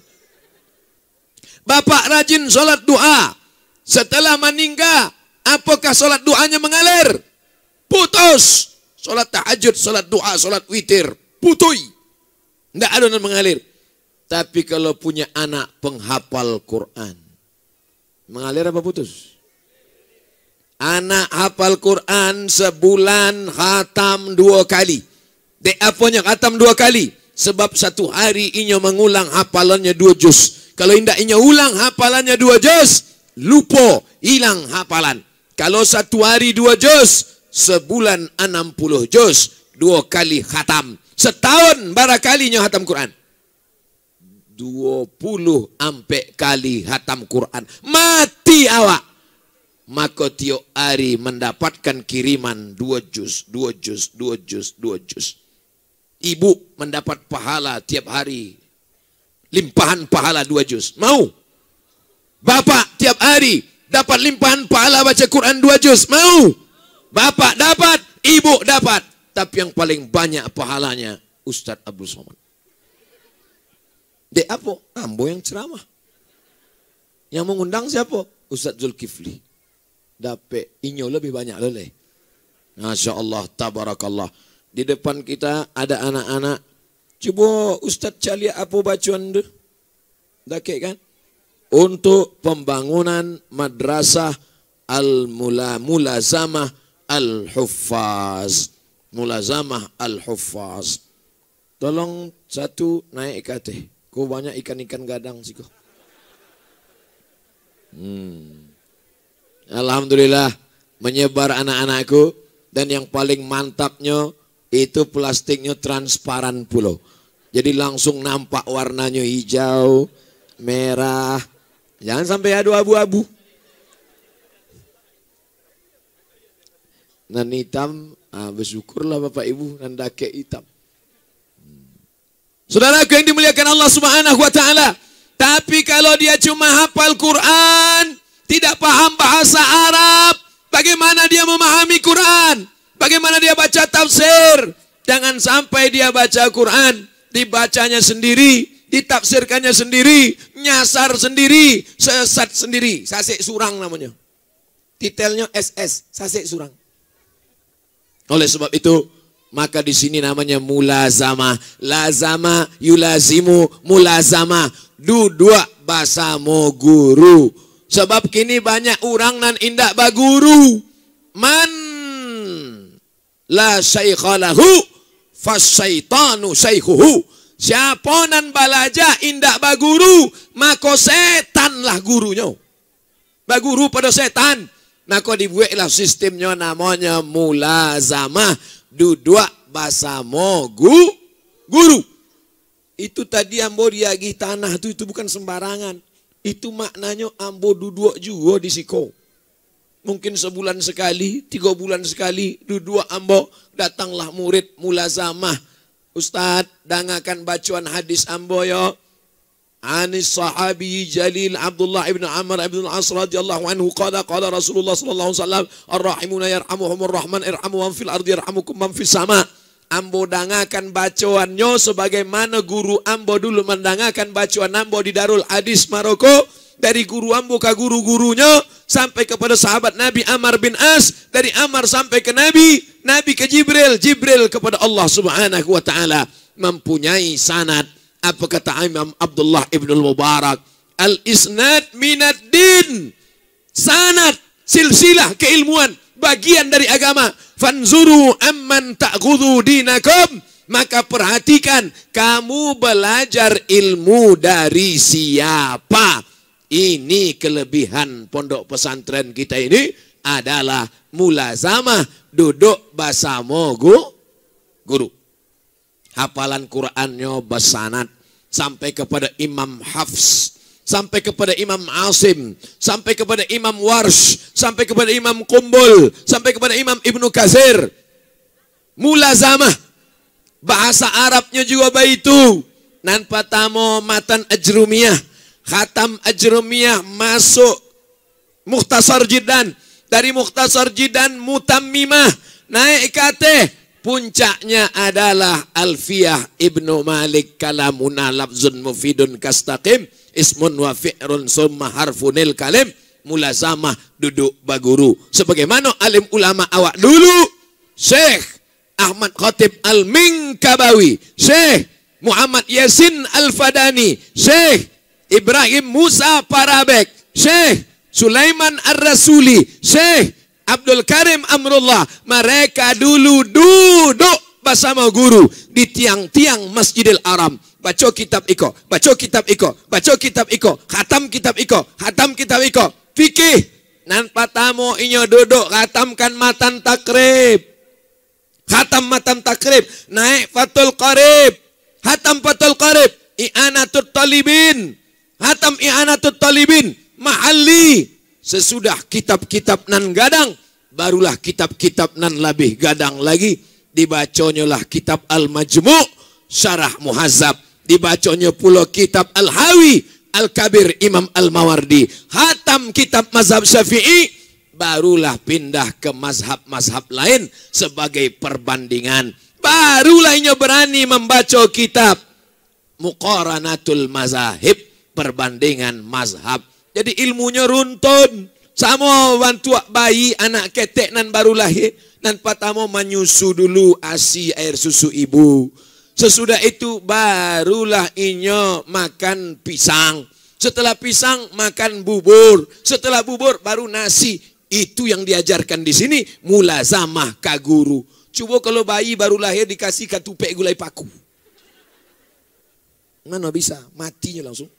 Bapak rajin sholat doa. Setelah meninggal, apakah sholat doanya mengalir? Putus. Sholat tahajud, sholat doa, sholat witir, putui. Tidak ada yang mengalir. Tapi kalau punya anak penghafal Quran, mengalir apa putus? Anak hafal Quran sebulan khatam 2 kali. Dek apanya khatam 2 kali? Sebab satu hari inyo mengulang hafalannya 2 juz. Kalau indak inyo ulang hafalannya 2 juz, lupa, hilang hafalan. Kalau satu hari 2 juz, sebulan 60 juz, 2 kali khatam. Setahun barakalinya khatam Quran. 20 ampe kali khatam Quran. Mati awak. Maka tiap hari mendapatkan kiriman 2 juz, 2 juz, 2 juz, 2 juz. Ibu mendapat pahala tiap hari. Limpahan pahala 2 juz. Mau? Bapak tiap hari dapat limpahan pahala baca Quran 2 juz. Mau? Bapak dapat, ibu dapat. Tapi yang paling banyak pahalanya Ustadz Abdul Somad. Dek apa? Ambo yang ceramah. Yang mengundang siapa? Ustadz Zulkifli. Dapat inyo lebih banyak leleh. Masya Allah, tabarakallah. Di depan kita ada anak-anak. Coba Ustadz cari apa bacaan tu? Dakik kan? Untuk pembangunan madrasah Mulazamah Al-Huffaz. Mulazamah Al-Huffaz. Tolong satu naik ikat. Kau banyak ikan-ikan gadang sih kau. Alhamdulillah menyebar anak-anakku. Dan yang paling mantapnya itu plastiknya transparan pulau. Jadi langsung nampak warnanya hijau, merah. Jangan sampai ada abu-abu. nan hitam, bersyukurlah Bapak Ibu nan dake hitam. Saudaraku yang dimuliakan Allah Subhanahu wa taala, tapi kalau dia cuma hafal Quran, tidak paham bahasa Arab, bagaimana dia memahami Quran? Bagaimana dia baca tafsir? Jangan sampai dia baca Quran, dibacanya sendiri, ditafsirkannya sendiri, nyasar sendiri, sesat sendiri, sasek surang namanya. Detailnya SS, sasek surang. Oleh sebab itu, maka di sini namanya mulazamah. Lazama yulazimu mulazamah. Dua bahasa mo guru. Sebab kini banyak orang nan indak baguru. Man la syaikhalahu fasyaitanu syaikhuhu. Siapa nan balaja indak baguru, maka setanlah gurunya. Baguru pada setan. Maka dibuatlah sistemnya namanya mulazamah. Dua bahasa mo guru. Itu tadi ambo diagih tanah itu bukan sembarangan. Itu maknanya ambo duduk juga di siko. Mungkin sebulan sekali, 3 bulan sekali, duduk ambo datanglah murid mulazamah. Ustaz, dangakan bacaan hadis ambo yo. Anis sahabi jalil Abdullah ibn Amr ibn al-As radhiyallahu anhu qala Rasulullah sallallahu alaihi wasallam ar-rahimuna yarhamuhumur rahman irhamu man fil ardi yarhamukum man fis sama. Ambo dangakan bacaannya sebagaimana guru ambo dulu mendangakan bacaan ambo di Darul Hadis Maroko, dari guru ambo ke guru-gurunya sampai kepada sahabat Nabi Amr bin As, dari Amr sampai ke Nabi, Nabi ke Jibril, Jibril kepada Allah Subhanahu wa taala, mempunyai sanad. Apa kata Imam Abdullah ibn al-Mubarak? Al-isnad minad din. Sanad, silsilah keilmuan, bagian dari agama. Fanzuru amman ta'khudhu dinakum. Maka perhatikan, kamu belajar ilmu dari siapa. Ini kelebihan pondok pesantren kita ini adalah mulazamah, duduk basamo guru. Hafalan Qurannya bersanad sampai kepada Imam Hafs, sampai kepada Imam Asim, sampai kepada Imam Warsh, sampai kepada Imam Qumbul, sampai kepada Imam Ibnu Katsir. Mulazamah. Bahasa Arabnya juga baitu. Nan patamo matan ajrumiyah, khatam ajrumiyah masuk Mukhtasar Jiddan, dari Mukhtasar Jiddan mutammimah naik kate. Puncaknya adalah Alfiyah Ibnu Malik, kalamuna lafzun mufidun kastaqim ismun wa fi'run summa harfunil kalim. Mulazamah, duduk baguru sebagaimana alim ulama awak dulu, Syekh Ahmad Khatib Al-Minkabawi, Syekh Muhammad Yasin Al-Fadani, Syekh Ibrahim Musa Parabek, Syekh Sulaiman Ar-Rasuli, Syekh Abdul Karim Amrullah. Mereka dulu duduk bersama guru di tiang-tiang Masjidil Haram. Baca kitab iko, baca kitab iko, baca kitab iko, khatam kitab iko, khatam kitab iko. Fikih. Nan patamu inyo duduk khatamkan matan takrib. Khatam matan takrib. Naik Fathul Qarib. Khatam Fathul Qarib. I'anatul Talibin. Khatam I'anatul Talibin. Mahalli. Sesudah kitab-kitab nan gadang, barulah kitab-kitab nan lebih gadang lagi. Dibaconya lah kitab Al-Majmu' Syarah Muhazzab. Dibaconya pula kitab Al-Hawi Al-Kabir Imam Al-Mawardi. Hatam kitab mazhab Syafi'i, barulah pindah ke mazhab-mazhab lain sebagai perbandingan. Barulah ia berani membaca kitab Muqaranatul Mazahib, perbandingan mazhab. Jadi ilmunya runtun. Sama bantu bayi anak ketek nan baru lahir, nan pertama menyusu dulu ASI air susu ibu. Sesudah itu barulah inyo makan pisang. Setelah pisang makan bubur. Setelah bubur baru nasi. Itu yang diajarkan di sini mulazamah ka guru. Coba kalau bayi baru lahir dikasih katupek gulai paku. Mana bisa? Matinya langsung.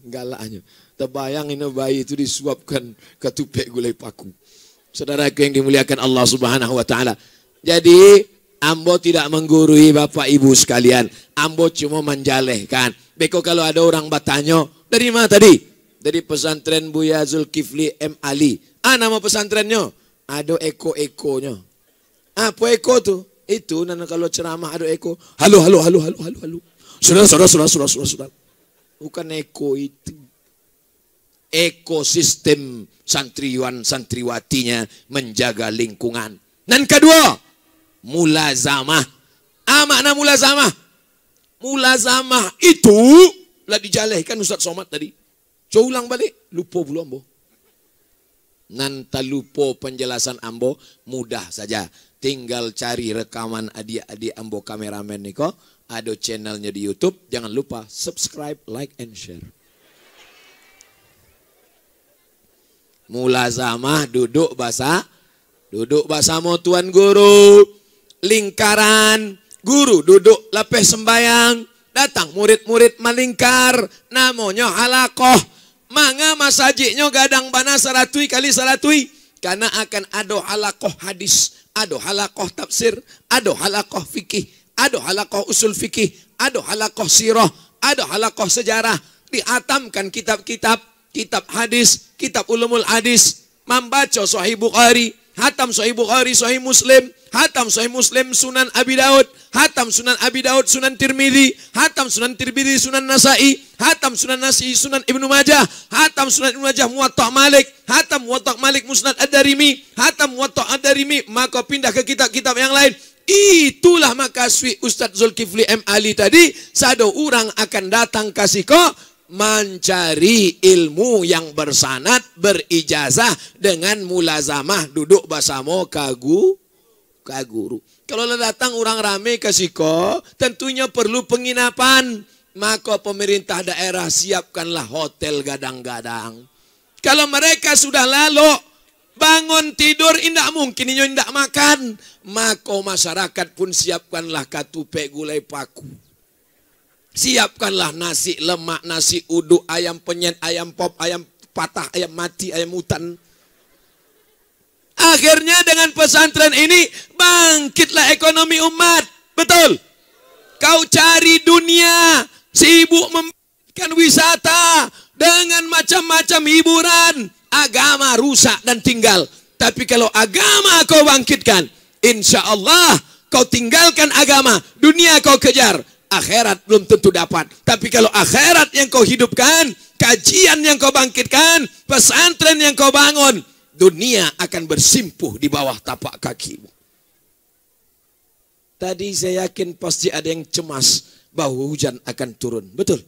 Galaknya. Terbayang ini bayi itu disuapkan ketupek gulai paku. Saudaraku yang dimuliakan Allah Subhanahu wa taala. Jadi, ambo tidak menggurui Bapak Ibu sekalian. Ambo cuma menjalehkan. Beko kalau ada orang bertanya, dari mana tadi? Dari pesantren Buya Zulkifli M. Ali. Nama pesantrennya? Ada eko-ekonya. Apa eko tuh? Itu nana kalau ceramah ada eko. Halo. Saudara. Bukan eko itu. Ekosistem santriwan santriwatinya menjaga lingkungan. Dan kedua, mulazamah. Makna mulazamah. Mulazamah itu lah dijalehkan Ustaz Somad tadi. Coba ulang balik, lupa belum ambo. Nanta lupa penjelasan ambo, mudah saja. Tinggal cari rekaman adik-adik ambo kameramen niko. Ada channelnya di YouTube. Jangan lupa subscribe, like, and share. Mulazamah duduk bersama Tuan Guru. Lingkaran guru duduk lapis sembayang. Datang murid-murid melingkar. Namanya halakoh. Manga masajidnya gadang bana saratui kali saratui. Karena akan ada halakoh hadis. Ada halakoh tafsir. Ada halakoh fikih. Ada halakoh usul fikih. Ada halakoh sirah. Ada halakoh sejarah. Dihatamkan kitab-kitab. Kitab hadis, kitab ulumul hadis, membaca Sahih Bukhari, hatam Sahih Bukhari, Sahih Muslim, hatam Sahih Muslim, Sunan Abi Daud, hatam Sunan Abi Daud, Sunan Tirmidzi, hatam Sunan Tirmidzi, Sunan Nasai, hatam Sunan Nasai, Sunan Ibnu Majah, hatam Sunan Ibnu Majah, Muwatta Malik, hatam Muwatta Malik, Musnad Ad-Darimi, hatam Muwatta Ad-Darimi, maka pindah ke kitab-kitab yang lain. Itulah makasih Ustadz Zulkifli M. Ali tadi, sado orang akan datang kasih kok mencari ilmu yang bersanad, berijazah dengan mulazamah duduk bersama guru. Kalau datang orang ramai ke siko, tentunya perlu penginapan. Maka pemerintah daerah siapkanlah hotel gadang-gadang. Kalau mereka sudah lalu bangun tidur, indak mungkin inyo indak makan. Maka masyarakat pun siapkanlah katupe gulai paku. Siapkanlah nasi lemak, nasi uduk, ayam penyet, ayam pop, ayam patah, ayam mati, ayam hutan. Akhirnya dengan pesantren ini bangkitlah ekonomi umat. Betul? Kau cari dunia, sibuk membikin wisata dengan macam-macam hiburan. Agama rusak dan tinggal. Tapi kalau agama kau bangkitkan, insya Allah kau tinggalkan agama, dunia kau kejar. Akhirat belum tentu dapat. Tapi kalau akhirat yang kau hidupkan, kajian yang kau bangkitkan, pesantren yang kau bangun, dunia akan bersimpuh di bawah tapak kakimu. Tadi saya yakin pasti ada yang cemas bahwa hujan akan turun. Betul?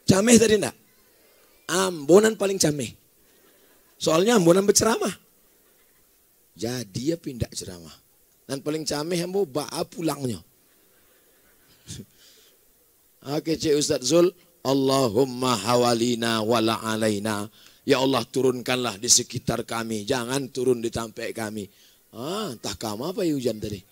Cameh tadi enggak? Ambonan paling cameh. Soalnya Ambonan berceramah. Jadi ya pindah ceramah. Dan paling cameh ambo ba'a pulangnya. Oke, Cik Ustaz Zul, Allahumma hawalina wala alaina. Ya Allah, turunkanlah di sekitar kami, jangan turun di tampek kami. Entah kamu apa ya hujan tadi.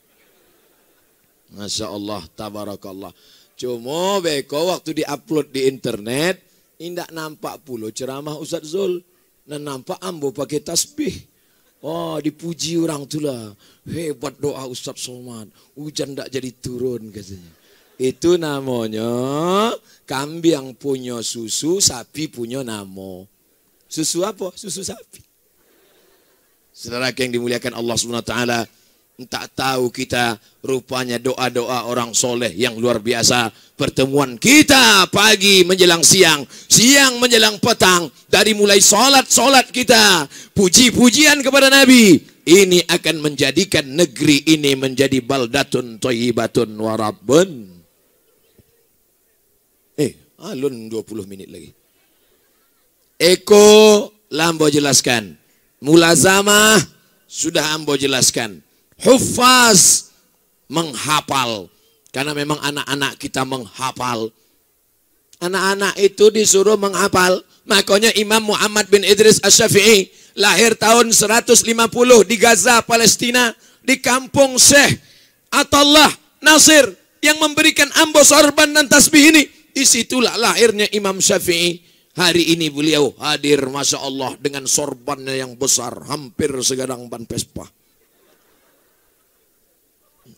Masya Allah, tabarakallah. Cuma beko waktu diupload di internet, indak nampak pula ceramah Ustaz Zul. Dan nampak ambo pakai tasbih. Oh, dipuji orang itulah. Hebat doa Ustaz Somad. Hujan tak jadi turun katanya. Itu namanya kambing punya susu, sapi punya namo. Susu apa? Susu sapi. Saudara yang dimuliakan Allah SWT, tak tahu kita rupanya doa-doa orang soleh yang luar biasa. Pertemuan kita pagi menjelang siang, siang menjelang petang, dari mulai solat kita, puji-pujian kepada Nabi. Ini akan menjadikan negeri ini menjadi baldatun thayyibatun warabbun. Alun 20 menit lagi. Eko lambo jelaskan. Mulazamah sudah ambo jelaskan. Hufaz menghafal. Karena memang anak-anak kita menghafal. Anak-anak itu disuruh menghafal. Makanya Imam Muhammad bin Idris Asy-Syafi'i lahir tahun 150 di Gaza, Palestina, di kampung Syekh Atallah Nasir yang memberikan ambo sorban dan tasbih ini. Disitulah lahirnya Imam Syafi'i. Hari ini beliau hadir, Masya Allah, dengan sorbannya yang besar, hampir segadang ban Vespa.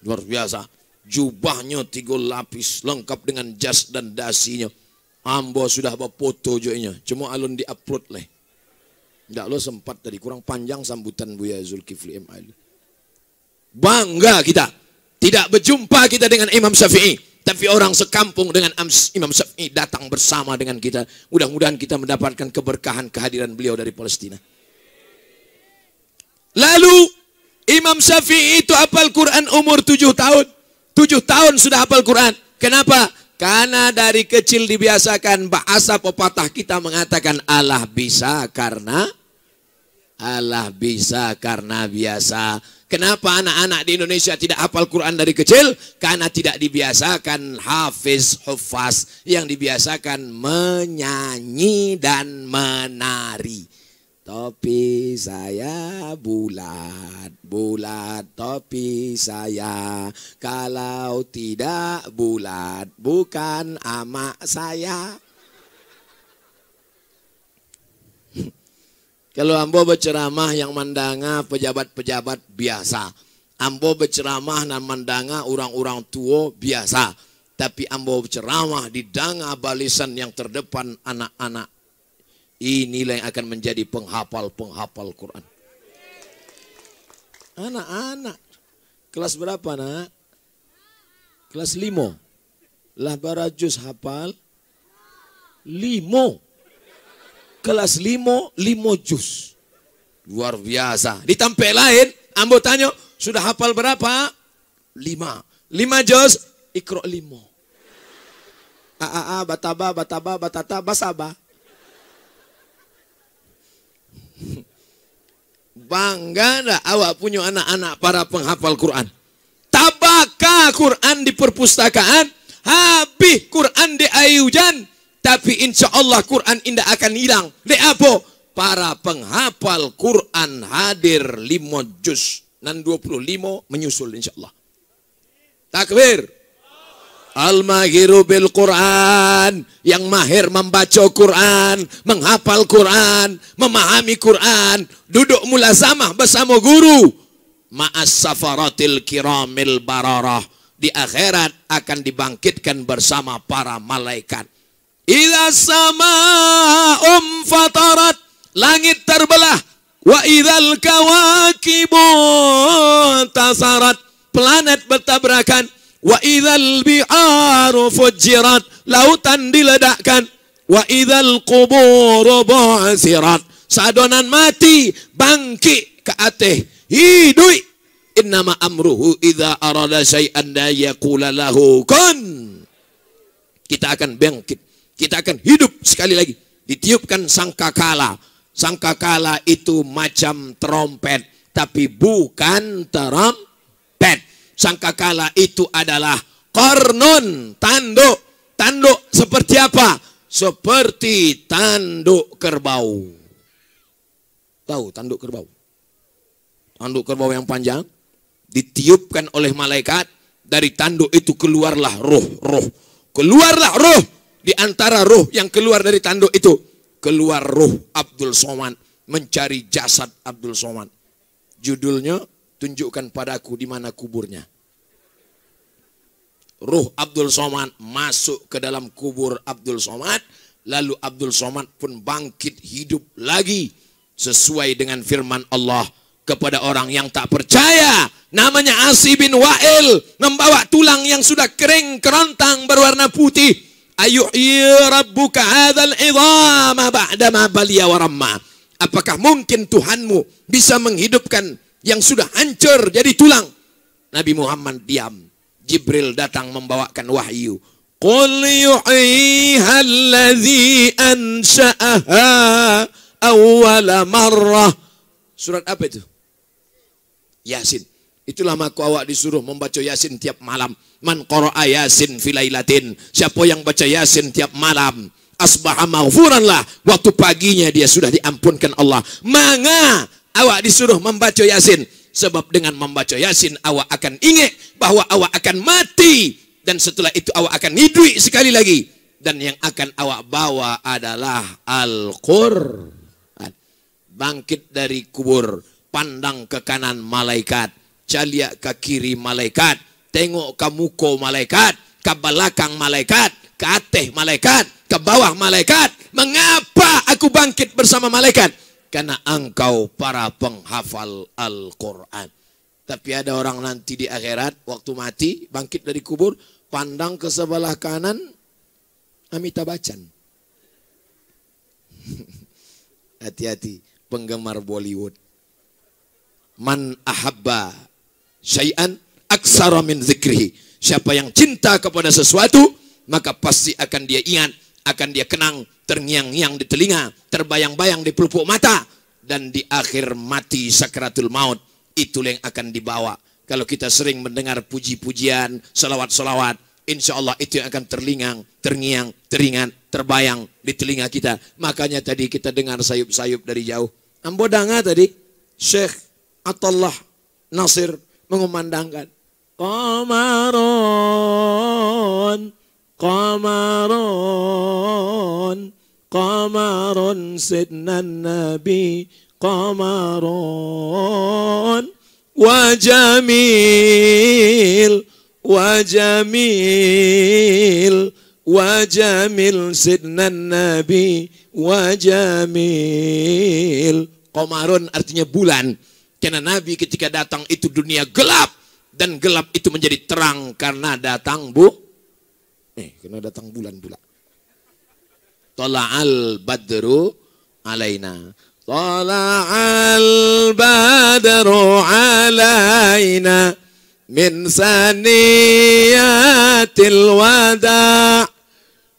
Luar biasa. Jubahnya 3 lapis, lengkap dengan jas dan dasinya. Ambo sudah berfoto joinya, cuma alun di-upload leh. Enggak, lo sempat tadi, kurang panjang sambutan Buya Zulkifli M. Ali. Bangga kita. Tidak berjumpa kita dengan Imam Syafi'i, tapi orang sekampung dengan Imam Syafi'i datang bersama dengan kita. Mudah-mudahan kita mendapatkan keberkahan kehadiran beliau dari Palestina. Lalu Imam Syafi'i itu hafal Quran umur 7 tahun. 7 tahun sudah hafal Quran. Kenapa? Karena dari kecil dibiasakan bahasa pepatah kita mengatakan Allah bisa karena biasa. Kenapa anak-anak di Indonesia tidak hafal Quran dari kecil? Karena tidak dibiasakan hafiz, hufaz. Yang dibiasakan menyanyi dan menari. Topi saya bulat, bulat topi saya. Kalau tidak bulat, bukan amak saya. Kalau ambo berceramah yang mandanga pejabat-pejabat biasa. Ambo berceramah dan mandanga orang-orang tua biasa. Tapi ambo berceramah di danga balisan yang terdepan anak-anak. Inilah yang akan menjadi penghafal Quran. Anak-anak. Kelas berapa nak? Kelas 5. Lah barajus hafal 5. Kelas 5 juz. Luar biasa. Di tempat lain, ambo tanya, sudah hafal berapa? 5. 5 juz, ikro 5. Bataba, batata, basaba. Bangga dah awak punya anak-anak para penghafal Quran. Tabaka Quran di perpustakaan, habis Quran di air hujan, tapi insya Allah Quran indah akan hilang. Dek apa? Para penghafal Quran hadir 5 juz dan 25 menyusul insya Allah. Takbir. Al-mahiru bil Quran, yang mahir membaca Quran, menghafal Quran, memahami Quran, duduk mulazamah bersama guru. Ma'as safaratil kiramil bararah, di akhirat akan dibangkitkan bersama para malaikat. Idza sama'um fatarat, langit terbelah, wa idzal kawakibu tasarat, planet bertabrakan. Wa idzal bi'aru fujirat, lautan diledakkan. Wa idzal quburu bu'sirat, sadonan mati bangkit ke atas hidup. Innama amruhu idza arada syai'an la yaqula lahu kun. Kita akan bangkit, kita akan hidup sekali lagi. Ditiupkan sangkakala. Sangkakala itu macam trompet, tapi bukan trompet. Sangkakala itu adalah kornon, tanduk. Tanduk seperti apa? Seperti tanduk kerbau. Tahu tanduk kerbau? Tanduk kerbau yang panjang. Ditiupkan oleh malaikat. Dari tanduk itu keluarlah roh. Keluarlah roh. Di antara roh yang keluar dari tanduk itu, keluar roh Abdul Somad. Mencari jasad Abdul Somad. Judulnya, tunjukkan padaku di mana kuburnya. Ruh Abdul Somad masuk ke dalam kubur Abdul Somad. Lalu Abdul Somad pun bangkit hidup lagi. Sesuai dengan firman Allah kepada orang yang tak percaya. Namanya Asi bin Wa'il. Membawa tulang yang sudah kering kerontang berwarna putih. Ayuhyi rabbuka hadzal idhama ba'dama baliya wa ramma. Apakah mungkin Tuhanmu bisa menghidupkan yang sudah hancur jadi tulang? Nabi Muhammad diam. Jibril datang membawakan wahyu. Qul yuhyiha allazi ansha'aha awwala marrah. Surat apa itu? Yasin. Itulah maka awak disuruh membaca Yasin tiap malam. Man qara'a Yasin filailatin. Siapa yang baca Yasin tiap malam, asbaha maghfuran lah. Waktu paginya dia sudah diampunkan Allah. Manga awak disuruh membaca Yasin. Sebab dengan membaca Yasin awak akan ingat bahwa awak akan mati. Dan setelah itu awak akan hidup sekali lagi. Dan yang akan awak bawa adalah Al-Quran. Bangkit dari kubur. Pandang ke kanan malaikat. Caliak ke kiri malaikat. Tengok ke muka malaikat. Ke belakang malaikat. Ke atas malaikat. Ke bawah malaikat. Mengapa aku bangkit bersama malaikat? karena engkau para penghafal Al-Quran. Tapi ada orang nanti di akhirat, waktu mati, bangkit dari kubur, pandang ke sebelah kanan, Amitabh Bachchan. Hati-hati, penggemar Bollywood. Man ahabba syai'an aksara min zikrihi. Siapa yang cinta kepada sesuatu, maka pasti akan dia ingat, akan dia kenang, terngiang-ngiang di telinga, terbayang-bayang di pelupuk mata, dan di akhir mati sakratul maut, itulah yang akan dibawa. Kalau kita sering mendengar puji-pujian, salawat-salawat, insya Allah itu yang akan terngiang, teringat, terbayang di telinga kita. Makanya tadi kita dengar sayup-sayup dari jauh. Ambodanga tadi, Syekh Atullah Nasir mengumandangkan. Qamaron, Qamaron, Qamaron sidnan Nabi, Qamaron, Wajamil, Wajamil, Wajamil sidnan Nabi, Wajamil. Qamaron artinya bulan. Karena Nabi ketika datang itu dunia gelap. Dan gelap itu menjadi terang karena datang karena datang bulan pula. Tala'al badru alaina. Tala'al badru alaina min saniyatil wada'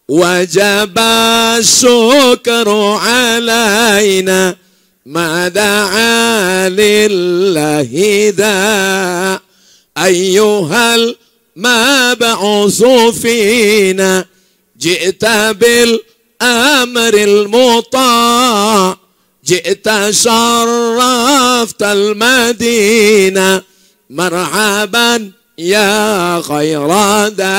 wajaba syukru alaina mada'a lillahi da' ayyuhal mab'usu fina ji'ta bil amril muta' ji'ta syarraftal madina marhaban ya khairada.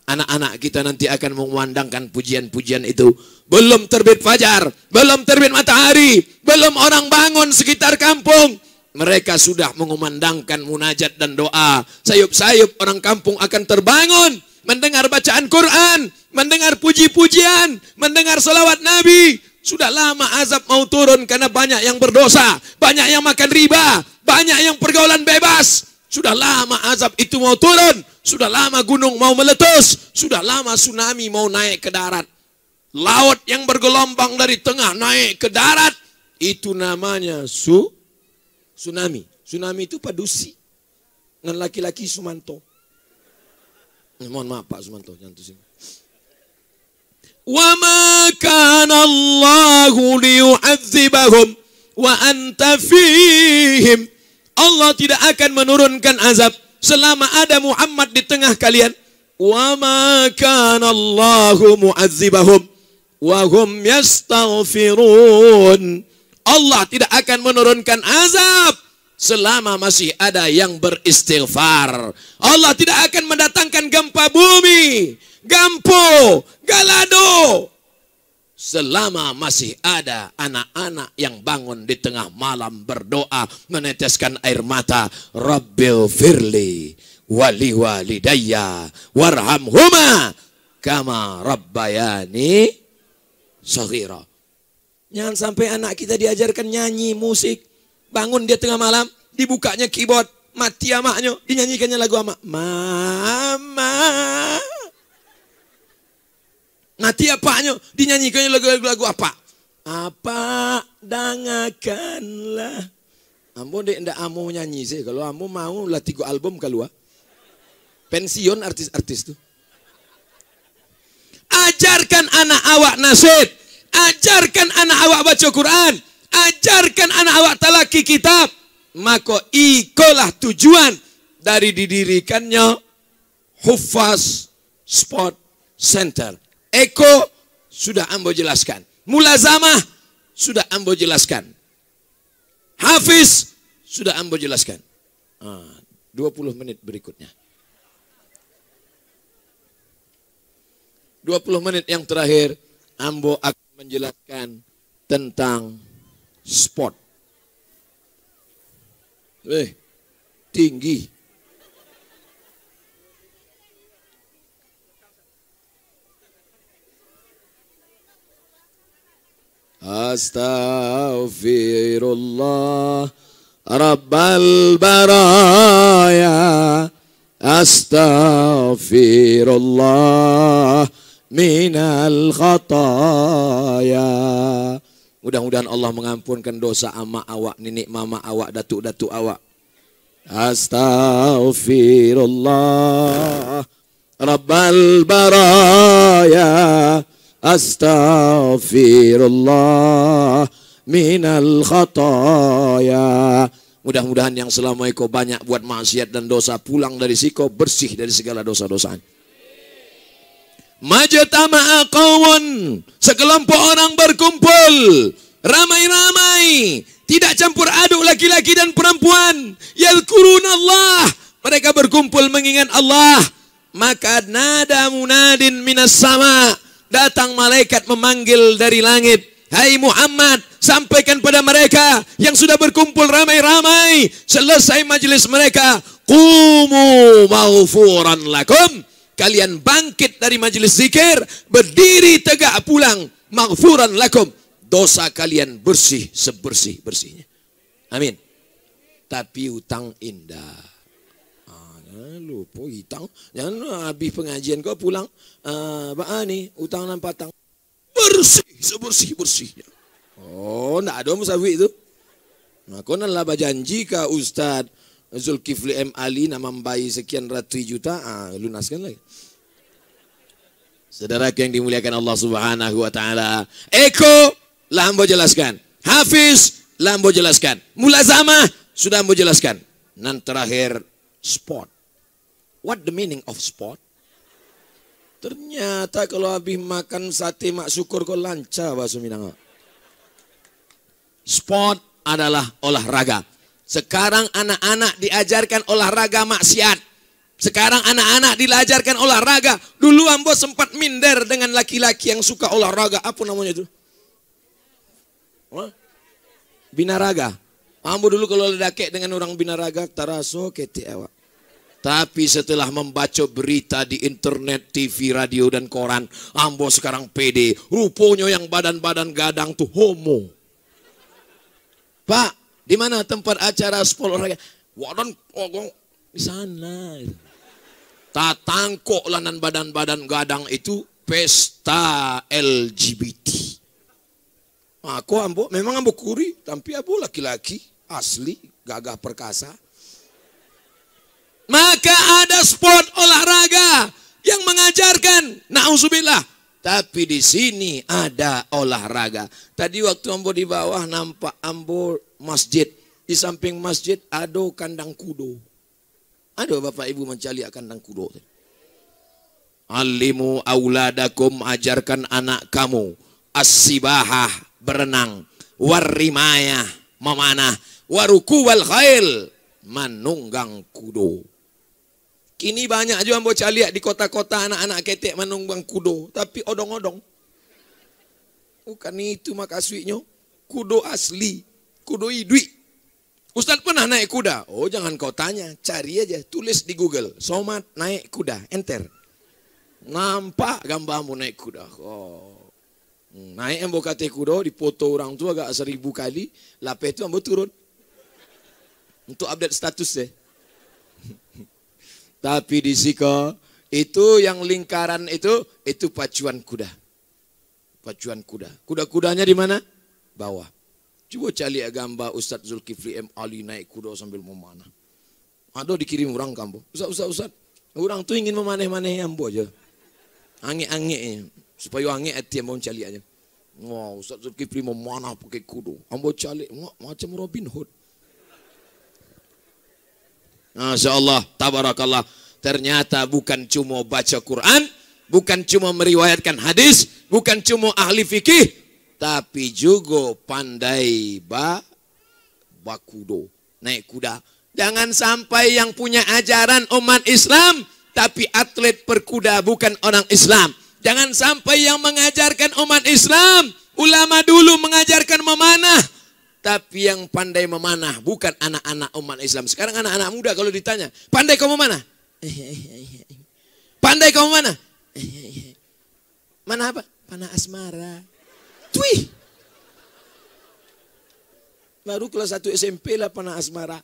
Anak-anak kita nanti akan mengumandangkan pujian-pujian itu. Belum terbit fajar, belum terbit matahari, belum orang bangun sekitar kampung, mereka sudah mengumandangkan munajat dan doa. Sayup-sayup orang kampung akan terbangun, mendengar bacaan Quran, mendengar puji-pujian, mendengar salawat Nabi. Sudah lama azab mau turun karena banyak yang berdosa, banyak yang makan riba, banyak yang pergaulan bebas. Sudah lama azab itu mau turun, sudah lama gunung mau meletus, sudah lama tsunami mau naik ke darat. Laut yang bergelombang dari tengah naik ke darat, itu namanya tsunami. Tsunami itu padusi. Dengan laki-laki Sumanto. Mohon maaf Pak Sumanto, jangan tuh sini. Wa ma kana Allahu liyu'adzibahum wa anta fihim. Allah tidak akan menurunkan azab selama ada Muhammad di tengah kalian. Wa ma kana Allahu mu'adzibahum wa hum yastaghfirun. Allah tidak akan menurunkan azab selama masih ada yang beristighfar. Allah tidak akan mendatangkan gempa bumi, Gampo, Galado, selama masih ada anak-anak yang bangun di tengah malam berdoa, meneteskan air mata. Rabbil firli wali walidayya warhamhuma kama rabbayani shaghira. Jangan sampai anak kita diajarkan nyanyi musik, bangun dia tengah malam, dibukanya keyboard, mati amaknya, dinyanyikannya lagu amak. Mama. Mati apanya, dinyanyikannya lagu-lagu apa? Apa dangakanlah. Ambo dek ndak amo nyanyi sih, kalau amo mau lah 3 album keluar. Pensiun artis-artis tuh. Ajarkan anak awak nasyid, ajarkan anak awak baca Quran, ajarkan anak awak talaki kitab. Maka ikolah tujuan dari didirikannya Hufaz Sport Center. Eko sudah ambo jelaskan. Mulazamah sudah ambo jelaskan. Hafiz sudah ambo jelaskan. 20 menit berikutnya. 20 menit yang terakhir ambo akan menjelaskan tentang sport. Tinggi. Astaghfirullah Rabbal baraya. Astaghfirullah minal khataya. Mudah-mudahan Allah mengampunkan dosa ama awak, nenek mama awak, datuk-datuk awak. Astaghfirullah Rabbal baraya. Astaghfirullah minal khataya. Mudah-mudahan yang selama ini kau banyak buat maksiat dan dosa, pulang dari siko bersih dari segala dosa-dosaan. Majtama'a qaumun, sekelompok orang berkumpul ramai-ramai, tidak campur aduk laki-laki dan perempuan. Yadhkurunallah, mereka berkumpul mengingat Allah. Maka nada munadin minas sama, datang malaikat memanggil dari langit. Hai Muhammad, sampaikan pada mereka yang sudah berkumpul ramai-ramai, selesai majelis mereka, qumu maghfuran lakum, kalian bangkit dari majelis zikir, berdiri tegak pulang, maghfuran lakum, dosa kalian bersih sebersih-bersihnya. Amin. Tapi hutang indah. Lupa hutang. Jangan habis pengajian kau pulang, nih hutang 6 patang. Bersih sebersih-bersihnya. Oh, enggak ada musafir itu. Nah, kau nak lah janji ke Ustaz Zulkifli M. Ali nama bayi sekian ratus juta, lunaskan lagi. Saudara yang dimuliakan Allah Subhanahu wa taala. Eko lah ambo jelaskan. Hafiz lah ambo jelaskan. Mulazamah sudah ambo jelaskan. Dan terakhir sport. What the meaning of sport? Ternyata kalau habis makan sate mak syukur kau lancar bahasa Minang. Sport adalah olahraga. Sekarang anak-anak diajarkan olahraga maksiat. Sekarang anak-anak diajarkan olahraga. Dulu ambo sempat minder dengan laki-laki yang suka olahraga. Apa namanya itu? Binaraga. Ambo dulu kalau ledakek dengan orang binaraga, taraso kete awak. Tapi setelah membaca berita di internet, TV, radio, dan koran, ambo sekarang pede. Rupanya yang badan-badan gadang tuh homo. Pak, di mana tempat acara sport olahraga? Wadan ogong di sana. Tatangkok lanan badan-badan gadang itu pesta LGBT. Aku ambo, memang ambo kuri, tapi ambo laki-laki asli, gagah perkasa. Maka ada sport olahraga yang mengajarkan, na'udzubillah. Tapi di sini ada olahraga. Tadi waktu ambo di bawah nampak ambo masjid. Di samping masjid ada kandang kudo. Ada bapak ibu mencari kandang kudo. Alimu auladakum, ajarkan anak kamu as-sibahah, berenang, warrimayah, memanah, waruku wal khail, menunggang kudo. Kini banyak juga ambo lihat di kota-kota anak-anak ketek menunggang kudo, tapi odong-odong. Bukan itu makasihnya, kudo asli, kudo idui. Ustaz pernah naik kuda? Oh jangan kau tanya, cari aja, tulis di Google, Somad naik kuda, enter. Nampak gambarmu naik kuda. Oh. Naik ambo kate kuda, dipoto orang tua agak 1000 kali, lapis itu ambo turun. Untuk update status ya. Tapi di siko itu yang lingkaran itu pacuan kuda. Pacuan kuda. Kuda-kudanya di mana? Bawah. Coba cari gambar Ustaz Zulkifli M. Ali naik kuda sambil memanah. Ada dikirim orang kampung. Ustaz. Orang tu ingin memaneh-maneh ambo aja. Angin-angin supaya angin hati ambo cari aja. Wah, Ustaz Zulkifli memanah pakai kuda. Ambo cari macam Robin Hood. Masya Allah, tabarakallah. Ternyata bukan cuma baca Quran, bukan cuma meriwayatkan hadis, bukan cuma ahli fikih, tapi juga pandai bakudo, naik kuda. Jangan sampai yang punya ajaran umat Islam, tapi atlet perkuda bukan orang Islam. Jangan sampai yang mengajarkan umat Islam, ulama dulu mengajarkan memanah, tapi yang pandai memanah bukan anak-anak umat Islam. Sekarang anak-anak muda kalau ditanya, pandai kau memanah? Pandai kau memanah? Mana apa? Panah asmara. Wih, Baru kelas 1 SMP lah panah asmara.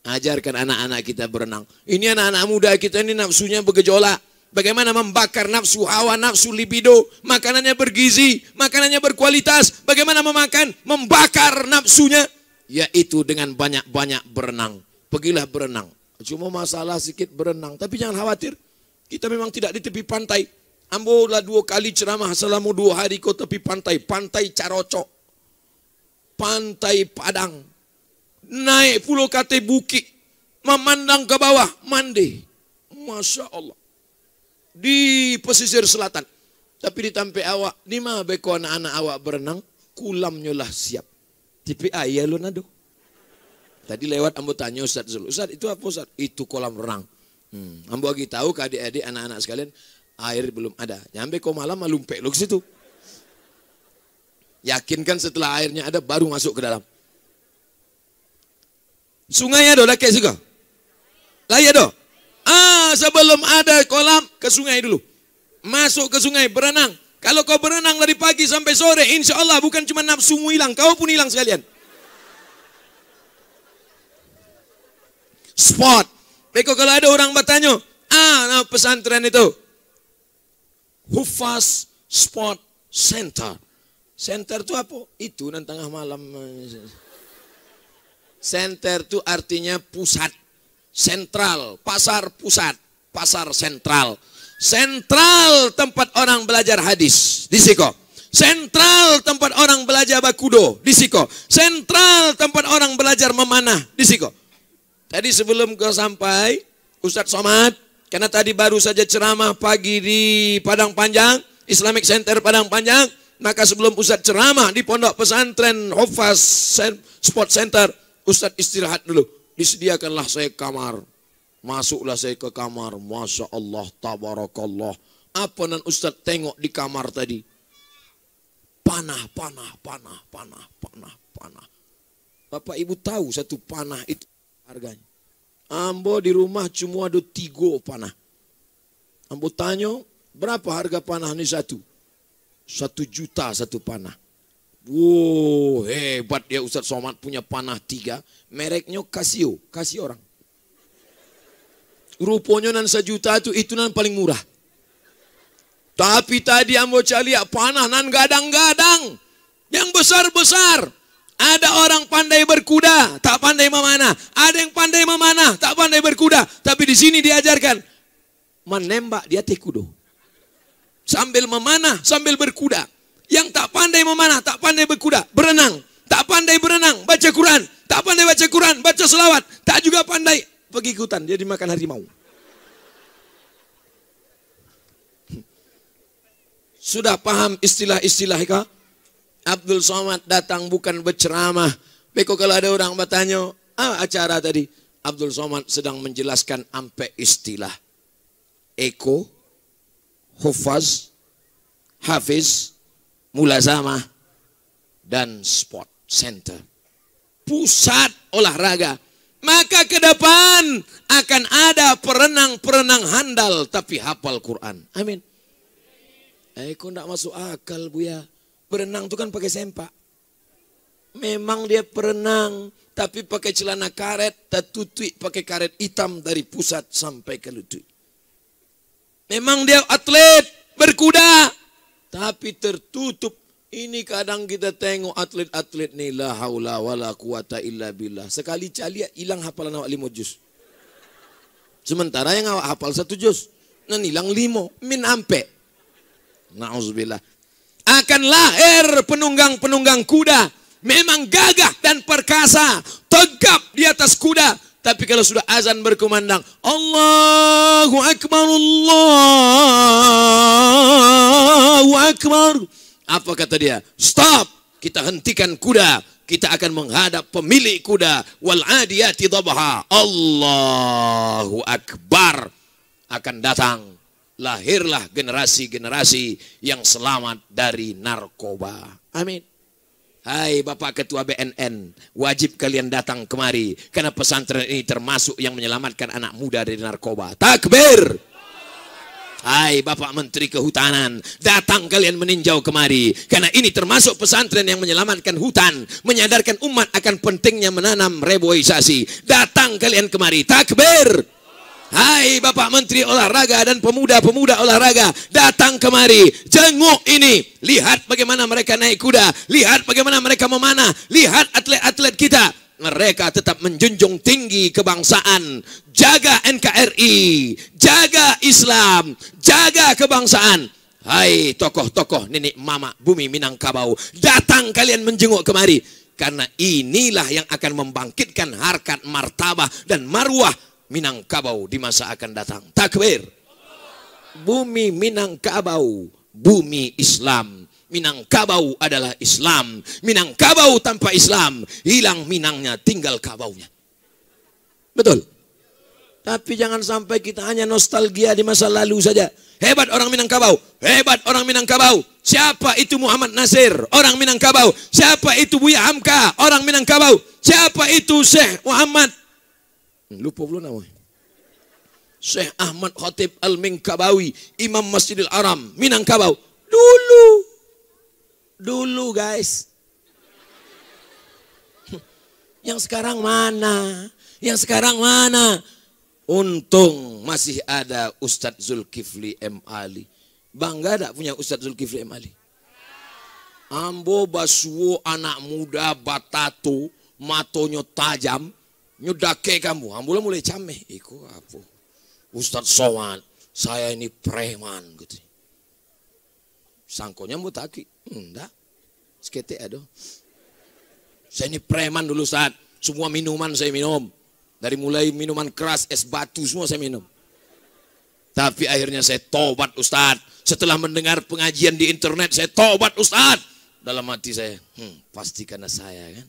Ajarkan anak-anak kita berenang. Ini anak-anak muda kita ini nafsunya bergejolak. Bagaimana membakar nafsu, hawa nafsu, libido. Makanannya bergizi, makanannya berkualitas. Bagaimana memakan, membakar nafsunya. Yaitu dengan banyak-banyak berenang. Pergilah berenang. Cuma masalah sedikit berenang. Tapi jangan khawatir. Kita memang tidak di tepi pantai. Ambo lah 2 kali ceramah selama 2 hari kau tepi pantai. Pantai Carocok. Pantai Padang. Naik pulau kate bukit. Memandang ke bawah. Mandi. Masya Allah. Di pesisir selatan. Tapi di tampe awak. Di mana beko anak-anak awak berenang. Kulamnya lah siap. Tipe ayah lo nado. Tadi lewat ambo tanya Ustaz Zul. Ustaz itu apa Ustaz? Itu kolam renang. Ambo lagi tahu ke adik-adik anak-anak sekalian. Air belum ada. Nyampe kau malam malumpek lo ke situ. Yakinkan setelah airnya ada baru masuk ke dalam. Sungai ada laki juga. Lah ya doh. Sebelum ada kolam ke sungai dulu. Masuk ke sungai berenang. Kalau kau berenang dari pagi sampai sore, insya Allah bukan cuma nafsumu hilang, kau pun hilang sekalian. Sport. Beko kalau ada orang bertanya, nama pesantren itu Hufaz Sport Center. Center itu apa? Itu nanti tengah malam. Center itu artinya pusat. Sentral, pasar pusat, pasar sentral. Sentral tempat orang belajar hadis, di siko. Sentral tempat orang belajar bakudo, di siko. Sentral tempat orang belajar memanah, di siko. Tadi sebelum kau sampai, Ustadz Somad, karena tadi baru saja ceramah pagi di Padang Panjang, Islamic Center Padang Panjang, maka sebelum Ustadz ceramah di pondok pesantren Hufaz Sport Center, Ustadz istirahat dulu. Disediakanlah saya kamar. Masuklah saya ke kamar. Masya Allah, tabarakallah. Apa nan Ustadz tengok di kamar tadi? Panah. Bapak Ibu tahu satu panah itu harganya. Ambo di rumah cuma ada 3 panah. Ambo tanya, berapa harga panah ini satu? 1 juta satu panah. Wow, hebat ya Ustadz Somad punya panah 3. Mereknya Casio, kasih orang. Rupanya nan 1 juta itu nan paling murah. Tapi tadi ambo cari panah nan gadang-gadang. Yang besar-besar. Ada orang pandai berkuda, tak pandai memanah. Ada yang pandai memanah, tak pandai berkuda. Tapi di sini diajarkan menembak di atas kuda. Sambil memanah, sambil berkuda. Yang tak pandai memanah, tak pandai berkuda, berenang. Tak pandai berenang, baca Quran. Tak pandai baca Quran, baca selawat. Tak juga pandai pergi ke hutan, dia dimakan harimau. Sudah paham istilah-istilah kah? Abdul Somad datang bukan berceramah. Beko kalau ada orang bertanya, acara tadi. Abdul Somad sedang menjelaskan ampe istilah. Eko, Hufaz, Hafiz, Mulazamah, dan Sport Center. Pusat olahraga. Maka ke depan akan ada perenang-perenang handal tapi hafal Quran. Amin. Kok enggak masuk akal Buya. Berenang itu kan pakai sempak. Memang dia berenang tapi pakai celana karet, tertutup pakai karet hitam dari pusat sampai ke lutut. Memang dia atlet berkuda tapi tertutup. Ini kadang kita tengok atlet-atlet ni la haula wala quwata illa billah. Sekali cali hilang hafalan awak 5 juz. Sementara yang awak hafal 1 juz, nan hilang 5 min ampe. Nauzubillah. Akan lahir penunggang-penunggang kuda. Memang gagah dan perkasa, tegap di atas kuda. Tapi kalau sudah azan berkumandang, Allahu Akbar, Allahu Akbar. Apa kata dia? Stop, kita hentikan kuda. Kita akan menghadap pemilik kuda. Wal adiyati dhabha. Allahu Akbar. Akan datang. Lahirlah generasi-generasi yang selamat dari narkoba. Amin. Hai Bapak Ketua BNN, wajib kalian datang kemari. Karena pesantren ini termasuk yang menyelamatkan anak muda dari narkoba. Takbir. Hai Bapak Menteri Kehutanan, datang kalian meninjau kemari. Karena ini termasuk pesantren yang menyelamatkan hutan, menyadarkan umat akan pentingnya menanam reboisasi. Datang kalian kemari. Takbir. Hai Bapak Menteri Olahraga dan pemuda-pemuda olahraga, datang kemari. Jenguk ini. Lihat bagaimana mereka naik kuda. Lihat bagaimana mereka memanah. Lihat atlet-atlet kita. Mereka tetap menjunjung tinggi kebangsaan. Jaga NKRI, jaga Islam, jaga kebangsaan. Hai tokoh-tokoh nenek mama bumi Minangkabau, datang kalian menjenguk kemari. Karena inilah yang akan membangkitkan harkat, martabah dan marwah Minangkabau di masa akan datang. Takbir. Bumi Minangkabau, bumi Islam. Minangkabau adalah Islam. Minangkabau tanpa Islam, hilang Minangnya, tinggal kabaunya. Betul? Tapi jangan sampai kita hanya nostalgia di masa lalu saja. Hebat orang Minangkabau, hebat orang Minangkabau. Siapa itu Muhammad Nasir, orang Minangkabau? Siapa itu Buya Hamka, orang Minangkabau? Siapa itu Syekh Muhammad? Lupa belum namanya. Syekh Ahmad Khatib Al-Minkabawi, Imam Masjidil Haram, Minangkabau. Dulu guys. Yang sekarang mana? Yang sekarang mana? Untung masih ada Ustadz Zulkifli M. Ali. Bangga tak punya Ustadz Zulkifli M. Ali? Ambo basuo anak muda batato, matonyo tajam, nyudake kamu. Ambo mulai cameh. Iku apa? Ustadz Somad, saya ini preman gitu. Sangkonya mau taki. Enggak. Sekete aduh. Saya ini preman dulu saat semua minuman saya minum. Dari mulai minuman keras, es batu semua saya minum. Tapi akhirnya saya tobat Ustadz. Setelah mendengar pengajian di internet saya tobat Ustadz. Dalam hati saya, pasti karena saya kan.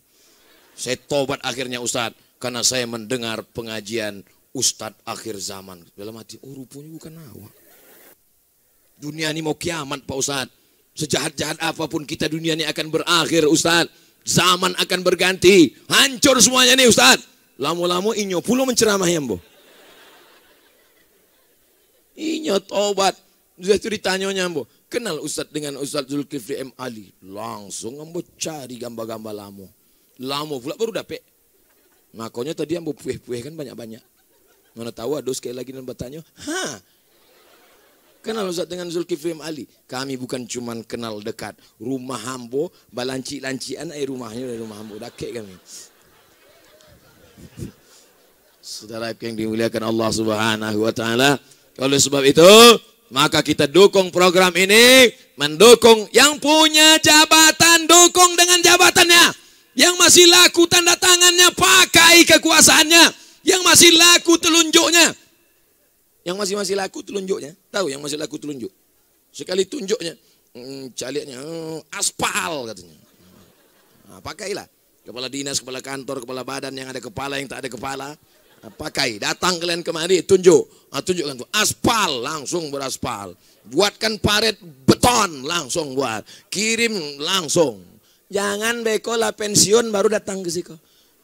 Saya tobat akhirnya Ustadz. Karena saya mendengar pengajian Ustadz akhir zaman. Dalam hati, oh rupanya bukan awak. Dunia ini mau kiamat Pak Ustadz. Sejahat-jahat apapun kita, dunia ini akan berakhir Ustadz. Zaman akan berganti. Hancur semuanya nih Ustadz. Lama-lama inyo pulau menceramah ya Mbo. Inyo tobat. Sudah ceritanya Mbo. Kenal Ustadz dengan Ustadz Zulkifli M. Ali. Langsung Mbo cari gambar-gambar lama. Lama pula baru dapet. Makanya tadi Mbo pueh-pueh kan banyak-banyak. Mana tahu ada sekali lagi dan bertanya. Kenal Ustaz dengan Zulkifli M. Ali. Kami bukan cuma kenal dekat. Rumah Hambo, balanci-lancian rumahnya dari rumah Hambo. Dakek kami. Saudara yang dimuliakan Allah Subhanahu wa taala. Oleh sebab itu, maka kita dukung program ini, mendukung yang punya jabatan, dukung dengan jabatannya. Yang masih laku tanda tangannya, pakai kekuasaannya. Yang masih laku telunjuknya. Yang masih laku telunjuknya. Tahu yang masih laku telunjuk? Sekali tunjuknya, caliannya aspal katanya. Nah, pakailah. Kepala dinas, kepala kantor, kepala badan yang ada kepala, yang tak ada kepala. Nah, pakai. Datang kalian kemari, tunjuk. Nah, tunjukkan tuh. Aspal, langsung beraspal. Buatkan paret beton, langsung buat. Kirim langsung. Jangan beko lah pensiun baru datang ke siko.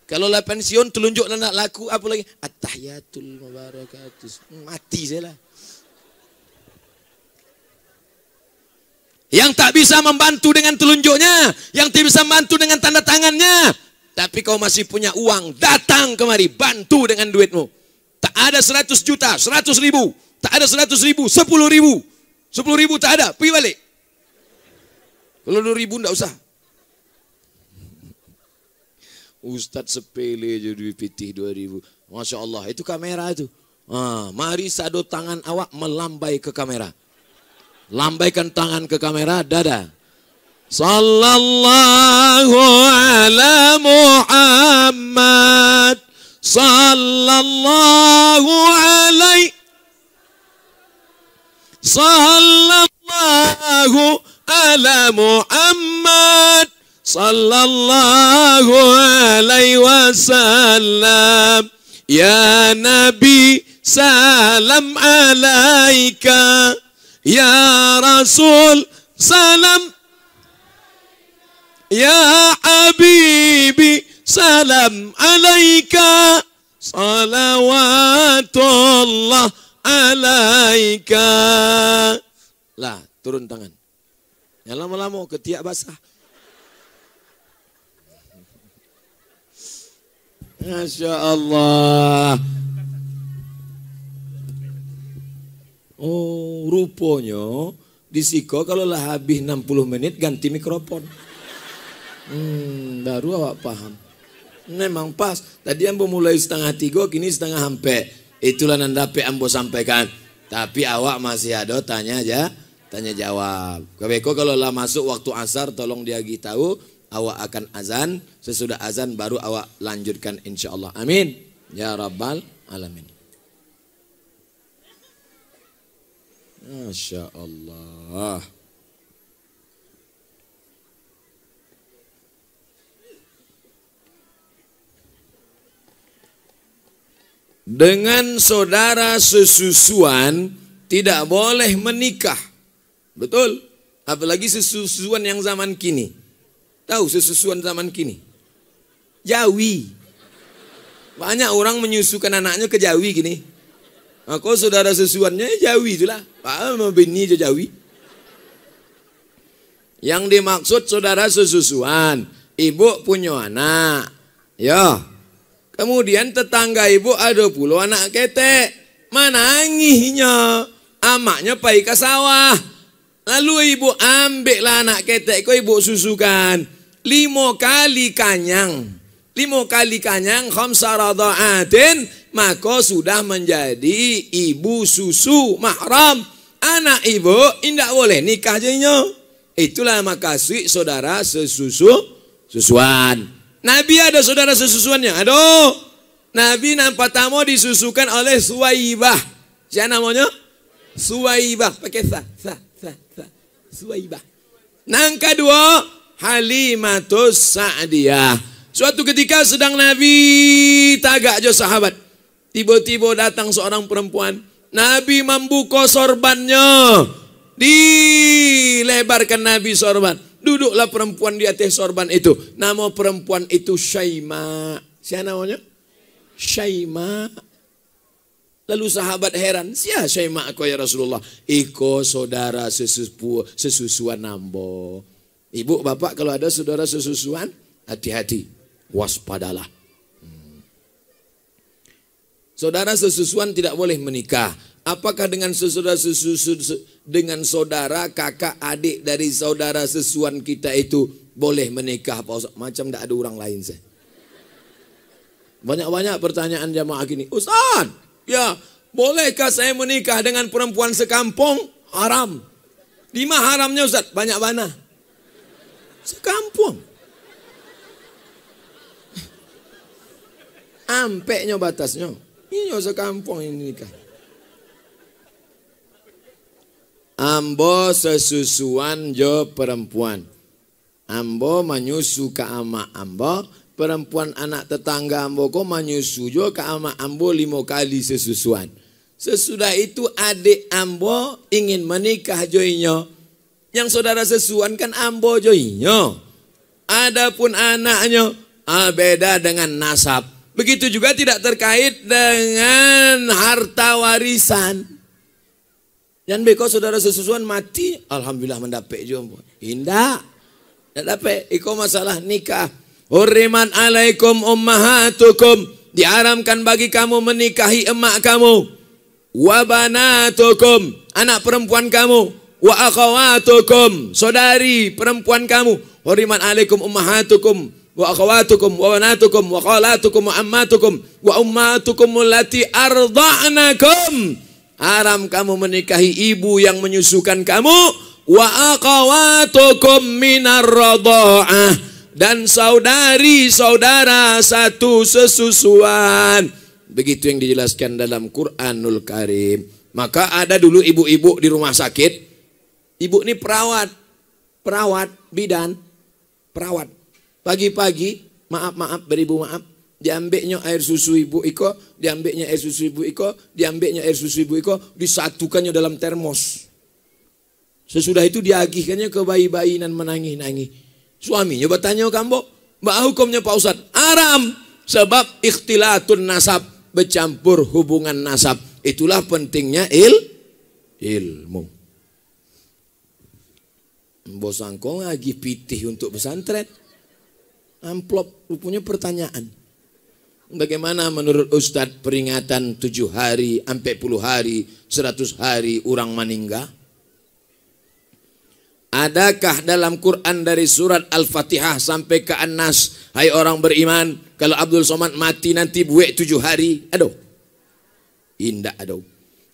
Kalau lah pensiun telunjuk anak laku apa lagi? At-tahiyatul mubarakatus. Mati saya lah. Yang tak bisa membantu dengan telunjuknya, yang tak bisa membantu dengan tanda tangannya. Tapi kau masih punya uang, datang kemari, bantu dengan duitmu. Tak ada 100 juta, 100 ribu. Tak ada 100 ribu, 10 ribu. 10 ribu tak ada, pergi balik. Kalau 2 ribu enggak usah. Ustadz sepele je duit pitih 2000. Masya Allah, itu kamera itu. Mari sado tangan awak melambai ke kamera. Lambaikan tangan ke kamera, dada. Sallallahu ala Muhammad. Sallallahu alaihi. Sallallahu ala Muhammad. Sallallahu alaihi wasallam. Ya Nabi salam alaika. Ya Rasul salam. Ya Habibi salam alaika. Salawatullah alaika. Lah, turun tangan. Yang lama-lama ketiak basah. Masya Allah. Oh, rupanya disiko kalau lah habis 60 menit ganti mikrofon. Baru awak paham. Memang pas. Tadi ambo mulai 2:30, kini 2:30. Itulah nandape ambo sampaikan. Tapi awak masih ada tanya jawab. Kebeko kalau lah masuk waktu asar tolong dia tahu. Awak akan azan. Sesudah azan baru awak lanjutkan insyaallah. Amin. Ya Rabbal Alamin. Masya Allah. Dengan saudara sesusuan tidak boleh menikah. Betul? Apalagi sesusuan yang zaman kini. Tahu sesusuan zaman kini? Jawi. Banyak orang menyusukan anaknya ke Jawi gini. Aku saudara sesusuannya Jawi itulah. Pak mau bini je Jawi. Yang dimaksud saudara sesusuan, ibu punya anak. Ya. Kemudian tetangga ibu ada puluh anak ketek. Manangihnya. Amaknya pergi ke sawah. Lalu ibu ambillah anak ketek kau ibu susukan. 5 kali kanyang. 5 kali kanyang khamsa radha'atin. Maka sudah menjadi ibu susu mahram. Anak ibu tidak boleh nikah jadinya. Itulah makasih saudara sesusuan. Nabi ada saudara sesusuannya. Aduh. Nabi nampak tamu disusukan oleh Suwaibah. Siapa namanya? Suwaibah. Pakai sa. Suwaibah. Yang kedua, Halimatus Sa'diyah. Suatu ketika sedang Nabi tagak je sahabat. Tiba-tiba datang seorang perempuan. Nabi membuka sorbannya. Dilebarkan Nabi sorban. Duduklah perempuan di atas sorban itu. Nama perempuan itu Syaima. Siapa namanya? Syaima. Lalu sahabat heran. Siapa Syaima aku ya Rasulullah? Iko saudara sesusuan nambo. Ibu bapak kalau ada saudara sesusuan, hati-hati. Waspadalah. Saudara sesusuan tidak boleh menikah. Apakah dengan saudara kakak adik dari saudara sesusuan kita itu boleh menikah Pak Ustaz? Macam tidak ada orang lain saya. Banyak-banyak pertanyaan jamaah gini. Ustaz, ya bolehkah saya menikah dengan perempuan sekampung? Haram. Di mana haramnya Ustaz? Banyak mana? Sekampung. Ampeknya batasnya. Ini sekampung ini nikah. Ambo sesusuan jo perempuan. Ambo menyusu ke ama ambo. Perempuan anak tetangga ambo ko menyusu jo ke ama ambo 5 kali sesusuan. Sesudah itu adik ambo ingin menikah joinyo. Yang saudara sesusuan kan ambo joinyo. Adapun anaknya beda dengan nasab. Begitu juga tidak terkait dengan harta warisan. Dan beko saudara sesusuan mati, alhamdulillah mendapat jomblo. Indah. Tidak dapat. Iko masalah nikah. Hurriman alaikum ummahatukum. Diharamkan bagi kamu menikahi emak kamu. Wa banatukum. Anak perempuan kamu. Wa akhawatukum. Saudari perempuan kamu. Hurriman alaikum ummahatukum. Wa akhawatukum. Wa banatukum. Wa khalatukum. Wa ammatukum. Wa ummatukum allati arda'nakum. Haram kamu menikahi ibu yang menyusukan kamu. Wa aqawatukum minar radha'ah. Dan saudari-saudara satu sesusuan. Begitu yang dijelaskan dalam Quranul Karim. Maka ada dulu ibu-ibu di rumah sakit. Ibu ini perawat. Bidan. Perawat. Pagi-pagi, maaf beribu maaf. Diambilnya air susu ibu iko, diambilnya air susu ibu iko, diambilnya air susu ibu iko, disatukannya dalam termos. Sesudah itu diagihkannya ke bayi-bayi dan menangis-nangis. Suaminya bertanya kamu, mbak hukumnya Pak Ustadz? Haram. Sebab ikhtilatun nasab, bercampur hubungan nasab. Itulah pentingnya ilmu. Bosangko lagi pitih untuk pesantren. Amplop rupanya pertanyaan. Bagaimana menurut Ustadz peringatan 7 hari, 40 hari, 100 hari orang meninggal? Adakah dalam Quran dari surat Al-Fatihah sampai ke An-Nas, hai orang beriman, kalau Abdul Somad mati nanti buek 7 hari? Aduh. Indah aduh.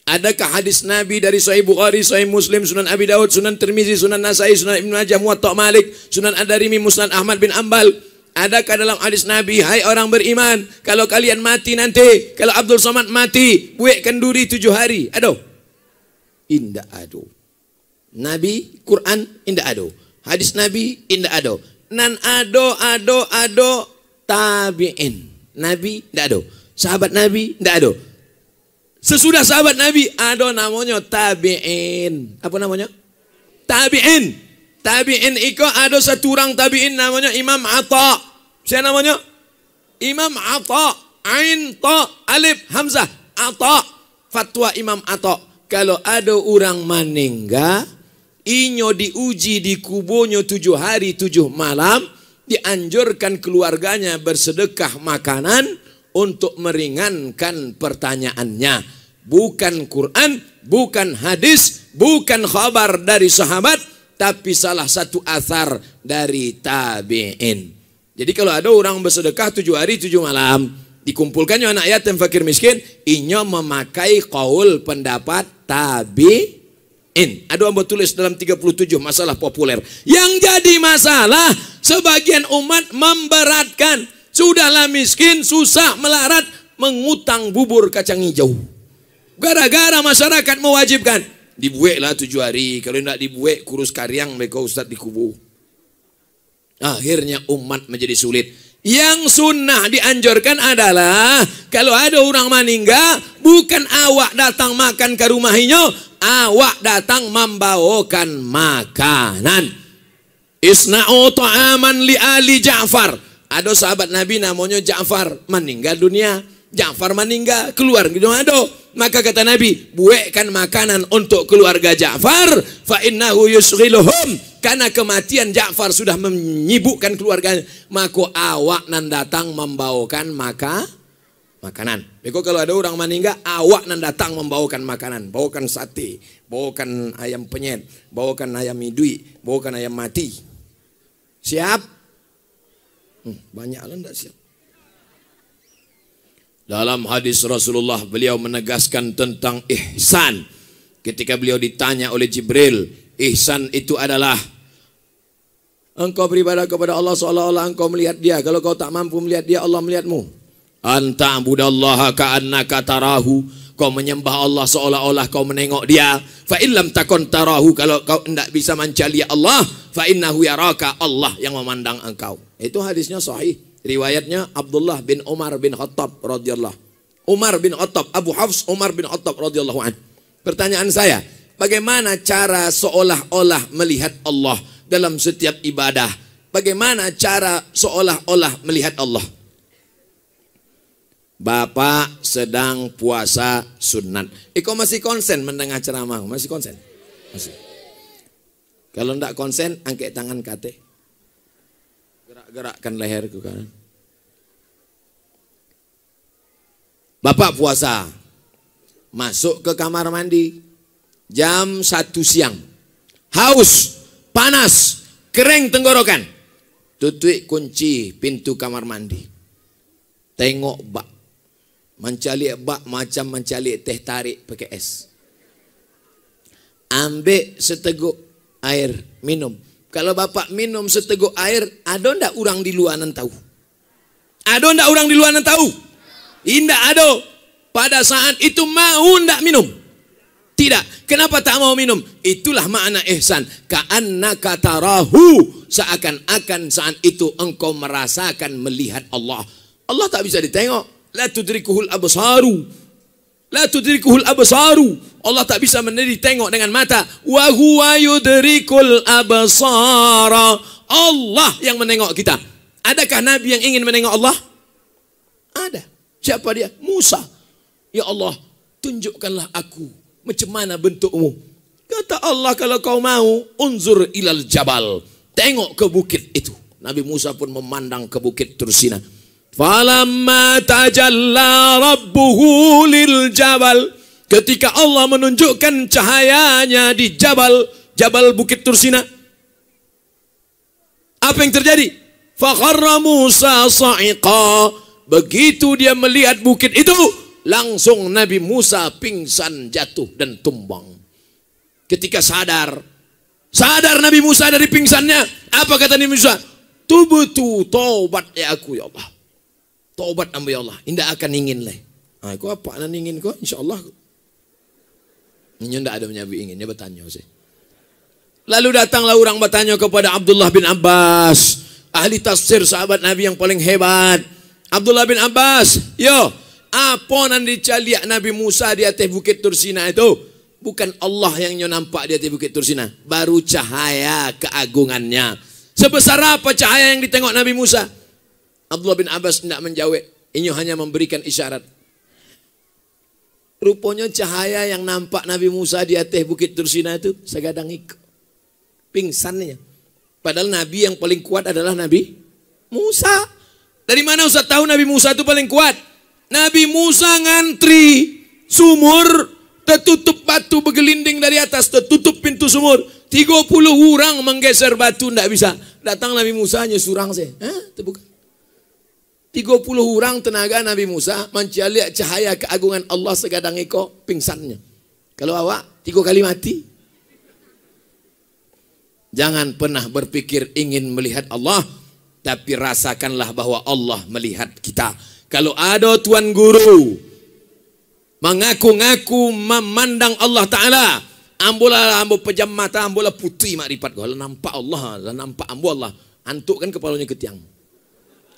Adakah hadis Nabi dari Sahih Bukhari, Sahih Muslim, Sunan Abi Daud, Sunan Tirmizi, Sunan Nasai, Sunan Ibnu Majah, Muwatta Malik, Sunan Ad-Darimi, Musnad Ahmad bin Ambal? Adakah dalam hadis Nabi, hai orang beriman, kalau kalian mati nanti, kalau Abdul Somad mati, buek kenduri 7 hari? Aduh. Indah aduh. Nabi, Quran, indah aduh. Hadis Nabi, indah aduh. Nan ado, tabi'in. Nabi, indah aduh. Sahabat Nabi, indah aduh. Sesudah sahabat Nabi, ada namanya tabi'in. Apa namanya? Tabi'in. Tabi'in itu ada satu orang tabi'in namanya Imam Atta. Siapa namanya? Imam Atta. Ain, ta, alif, hamzah. Atta. Fatwa Imam Atta. Kalau ada orang meninggal, inyo diuji di kuburnya 7 hari 7 malam, dianjurkan keluarganya bersedekah makanan untuk meringankan pertanyaannya. Bukan Quran, bukan hadis, bukan khabar dari sahabat, tapi salah satu athar dari tabi'in. Jadi kalau ada orang bersedekah 7 hari 7 malam, dikumpulkannya anak yatim fakir miskin, inyo memakai qaul pendapat tabi'in. Ada yang tulis dalam 37 masalah populer. Yang jadi masalah, sebagian umat memberatkan. Sudahlah miskin, susah, melarat, mengutang bubur kacang hijau. Gara-gara masyarakat mewajibkan. Dibueklah 7 hari. Kalau tidak dibuek, kurus karyang mereka ustaz di kubu. Akhirnya umat menjadi sulit. Yang sunnah dianjurkan adalah, kalau ada orang meninggal, bukan awak datang makan ke rumahnya, awak datang membawakan makanan. Isna'u ta'aman li ali Ja'far. Ada sahabat Nabi namanya Ja'far, meninggal dunia. Ja'far meninggal, keluar gitu ada. Maka kata Nabi, buatkan makanan untuk keluarga Ja'far, fa innahu yusghiluhum, karena kematian Ja'far sudah menyibukkan keluarganya. Maka awak nan datang membawakan makanan. Beko kalau ada orang meninggal, awak nan datang membawakan makanan, bawakan sate, bawakan ayam penyet, bawakan ayam midui, bawakan ayam mati. Siap? Banyaklah tidak siap. Dalam hadis Rasulullah, beliau menegaskan tentang ihsan. Ketika beliau ditanya oleh Jibril, ihsan itu adalah engkau beribadah kepada Allah seolah-olah engkau melihat dia. Kalau kau tak mampu melihat dia, Allah melihatmu. Anta abudallaha ka'annaka tarahu. Kau menyembah Allah seolah-olah kau menengok dia. Fa illam takun tarahu, kalau kau tidak bisa mencari Allah, fa innahu yaraka, Allah yang memandang engkau. Itu hadisnya sahih. Riwayatnya Abdullah bin Umar bin Khattab radhiyallahu. Umar bin Khattab, Abu Hafs Umar bin Khattab radhiyallahu anhu. Pertanyaan saya, bagaimana cara seolah-olah melihat Allah dalam setiap ibadah? Bagaimana cara seolah-olah melihat Allah? Bapak sedang puasa sunat. Kau masih konsen mendengar ceramah? Masih konsen? Masih. Kalau tidak konsen, angkat tangan kate. Gerak-gerakkan leher ke kanan. Bapak puasa. Masuk ke kamar mandi. Jam 1 siang. Haus, panas, kering tenggorokan. Tutup kunci pintu kamar mandi. Tengok bak. Mencalik bak macam mencalik teh tarik pakai es. Ambil seteguk air, minum. Kalau bapak minum seteguk air, ada ndak orang di luar nan tahu? Ada ndak orang di luar nan tahu? Indah ada. Pada saat itu mau ndak minum? Tidak. Kenapa tak mau minum? Itulah makna ihsan. Ka'annaka tarahu. Seakan-akan saat itu engkau merasakan melihat Allah. Allah tak bisa ditengok. La tudrikuhul absaru. La tudrikuhul absaru. Allah tak bisa ditengok dengan mata. Wa huwa yudrikul absara. Allah yang menengok kita. Adakah Nabi yang ingin menengok Allah? Ada. Siapa dia? Musa. Ya Allah, tunjukkanlah aku macam mana bentukmu. Kata Allah, kalau kau mau, unzur ilal jabal, tengok ke bukit itu. Nabi Musa pun memandang ke bukit Tursina. Falamma tajalla rabbuhu lil jabal, ketika Allah menunjukkan cahayanya di jabal bukit Tursina, apa yang terjadi? Fakharra Musa sa'iqa, begitu dia melihat bukit itu, langsung Nabi Musa pingsan, jatuh dan tumbang. Ketika sadar Nabi Musa dari pingsannya, apa kata Nabi Musa? Tubutu, taubat ya aku ya Allah. Taubat amba ya Allah, indah akan ingin leh. Ah, kau apa nan ingin kau? Insyaallah. Ini ndak ada menyabi ingin, dia bertanya sih. Lalu datanglah orang bertanya kepada Abdullah bin Abbas, ahli tafsir sahabat Nabi yang paling hebat. Abdullah bin Abbas, yo, apa nan dicaliak Nabi Musa di atas bukit Tursina itu? Bukan Allah yang nampak di atas bukit Tursina, baru cahaya keagungannya. Sebesar apa cahaya yang ditengok Nabi Musa? Abdullah bin Abbas tidak menjawab, ini hanya memberikan isyarat. Rupanya cahaya yang nampak Nabi Musa di atas bukit Tursina itu segadang ikut pingsannya. Padahal Nabi yang paling kuat adalah Nabi Musa. Dari mana Ustaz tahu Nabi Musa itu paling kuat? Nabi Musa ngantri sumur, tertutup batu bergelinding dari atas, tertutup pintu sumur. 30 orang menggeser batu, tidak bisa. Datang Nabi Musa hanya surang saya. Terbuka. 30 orang tenaga Nabi Musa mencari cahaya keagungan Allah segadang eko pingsannya. Kalau awak 3 kali mati. Jangan pernah berpikir ingin melihat Allah, tapi rasakanlah bahwa Allah melihat kita. Kalau ada tuan guru mengaku-ngaku memandang Allah Ta'ala, ambola pejam mata, ambola putih makrifat kau, nampak Allah, nampak ambo Allah, antuk kan kepalanya ke tiang.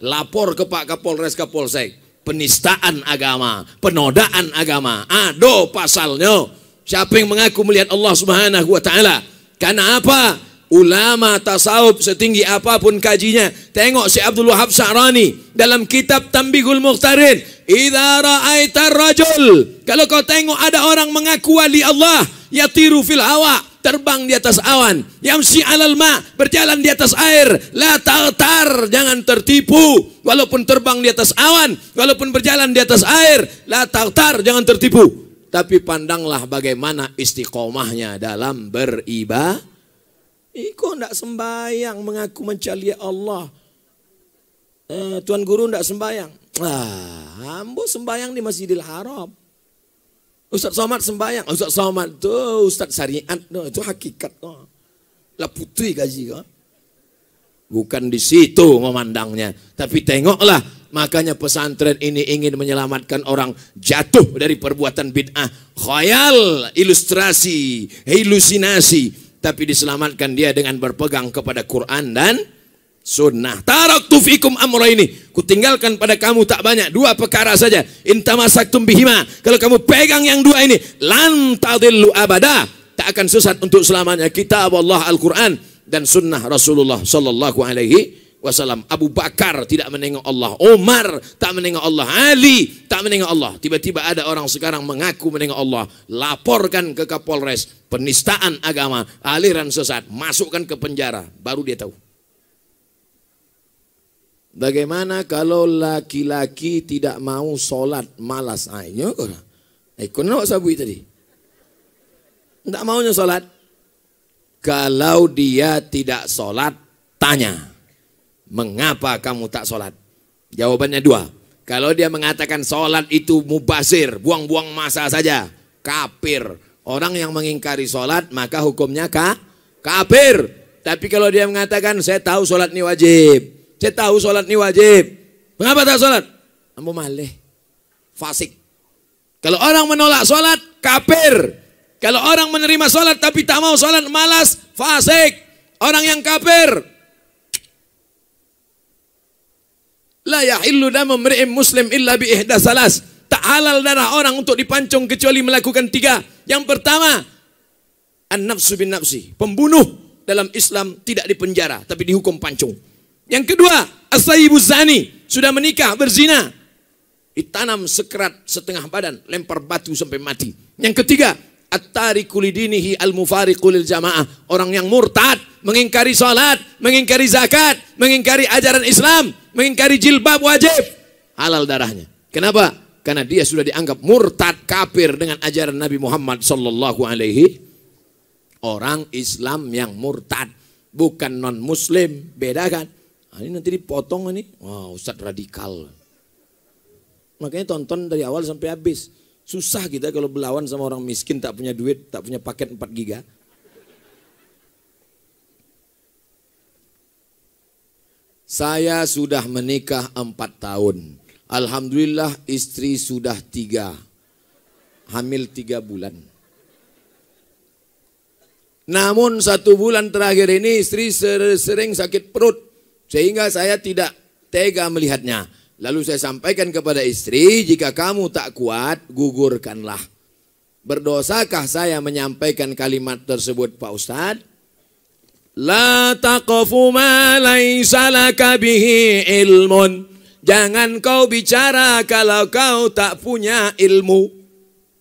Lapor ke Pak Kapolres Kapolsek, penistaan agama, penodaan agama, ada pasalnya. Siapa yang mengaku melihat Allah Subhanahu wa Ta'ala? Karena apa? Ulama tasawuf setinggi apapun kajinya, tengok si Abdul Wahab Sa'rani dalam kitab Tanbihul Mukhtarin, idza ra'aita rajul, kalau kau tengok ada orang mengaku wali Allah, yatiru fil hawa, terbang di atas awan, yamsi alal ma, berjalan di atas air, la ta'tar, jangan tertipu. Walaupun terbang di atas awan, walaupun berjalan di atas air, la ta'tar, jangan tertipu. Tapi pandanglah bagaimana istiqomahnya dalam beribadah. Iko ndak sembayang mengaku mencari Allah. Tuan guru ndak sembayang. Ambo sembayang di Masjidil Haram. Ustaz Somad sembayang. Ustaz Somad tuh Ustaz syariat, itu hakikat. Lah putri gaji kau. Bukan di situ memandangnya, tapi tengoklah. Makanya pesantren ini ingin menyelamatkan orang jatuh dari perbuatan bid'ah, khayal, ilustrasi, halusinasi, tapi diselamatkan dia dengan berpegang kepada Quran dan sunnah. Taraktu fikum amrayni, kutinggalkan pada kamu tak banyak 2 perkara saja. Intamasaktum bihima, kalau kamu pegang yang 2 ini, lan tadillu abada, tak akan sesat untuk selamanya. Kitab Allah Al-Quran dan sunnah Rasulullah sallallahu alaihi wasallam. Abu Bakar tidak menengok Allah, Umar tak menengok Allah, Ali tak menengok Allah. Tiba-tiba ada orang sekarang mengaku menengok Allah, laporkan ke Kapolres, penistaan agama, aliran sesat, masukkan ke penjara, baru dia tahu. Bagaimana kalau laki-laki tidak mau sholat, malas? Ayo, kenapa sabui tadi? Tidak maunya sholat. Kalau dia tidak sholat, tanya, mengapa kamu tak sholat? Jawabannya 2. Kalau dia mengatakan sholat itu mubazir, buang-buang masa saja, kafir. Orang yang mengingkari sholat maka hukumnya kafir. Tapi kalau dia mengatakan saya tahu sholat ini wajib, saya tahu sholat ini wajib, mengapa tak sholat? Ambo malih, fasik. Kalau orang menolak sholat, kafir. Kalau orang menerima sholat tapi tak mau sholat, malas, fasik. Orang yang kafir. La yahillu damu mri'in muslim illa bi ihda salas. Tak halal darah orang untuk dipancung kecuali melakukan 3. Yang pertama, an-nafsu bin nafsi. Pembunuh dalam Islam tidak dipenjara tapi dihukum pancung. Yang kedua, as-sayyibu zani, sudah menikah berzina. Ditanam sekerat setengah badan, lempar batu sampai mati. Yang ketiga, at-tariku lidinihi al-mufariqu lil jamaah. Orang yang murtad, mengingkari salat, mengingkari zakat, mengingkari ajaran Islam, mengingkari jilbab wajib, halal darahnya. Kenapa? Karena dia sudah dianggap murtad, kafir dengan ajaran Nabi Muhammad sallallahu alaihi. Orang Islam yang murtad, bukan non muslim, beda kan? Ini nanti dipotong ini. Wah, Ustadz radikal. Makanya tonton dari awal sampai habis. Susah kita kalau berlawan sama orang miskin, tak punya duit, tak punya paket 4 giga. Saya sudah menikah 4 tahun. Alhamdulillah istri sudah 3. Hamil 3 bulan. Namun 1 bulan terakhir ini istri sering sakit perut. Sehingga saya tidak tega melihatnya. Lalu saya sampaikan kepada istri, jika kamu tak kuat, gugurkanlah. Berdosakah saya menyampaikan kalimat tersebut, Pak Ustadz? La taqfu ma laysa laka bihi ilmun. Jangan kau bicara kalau kau tak punya ilmu.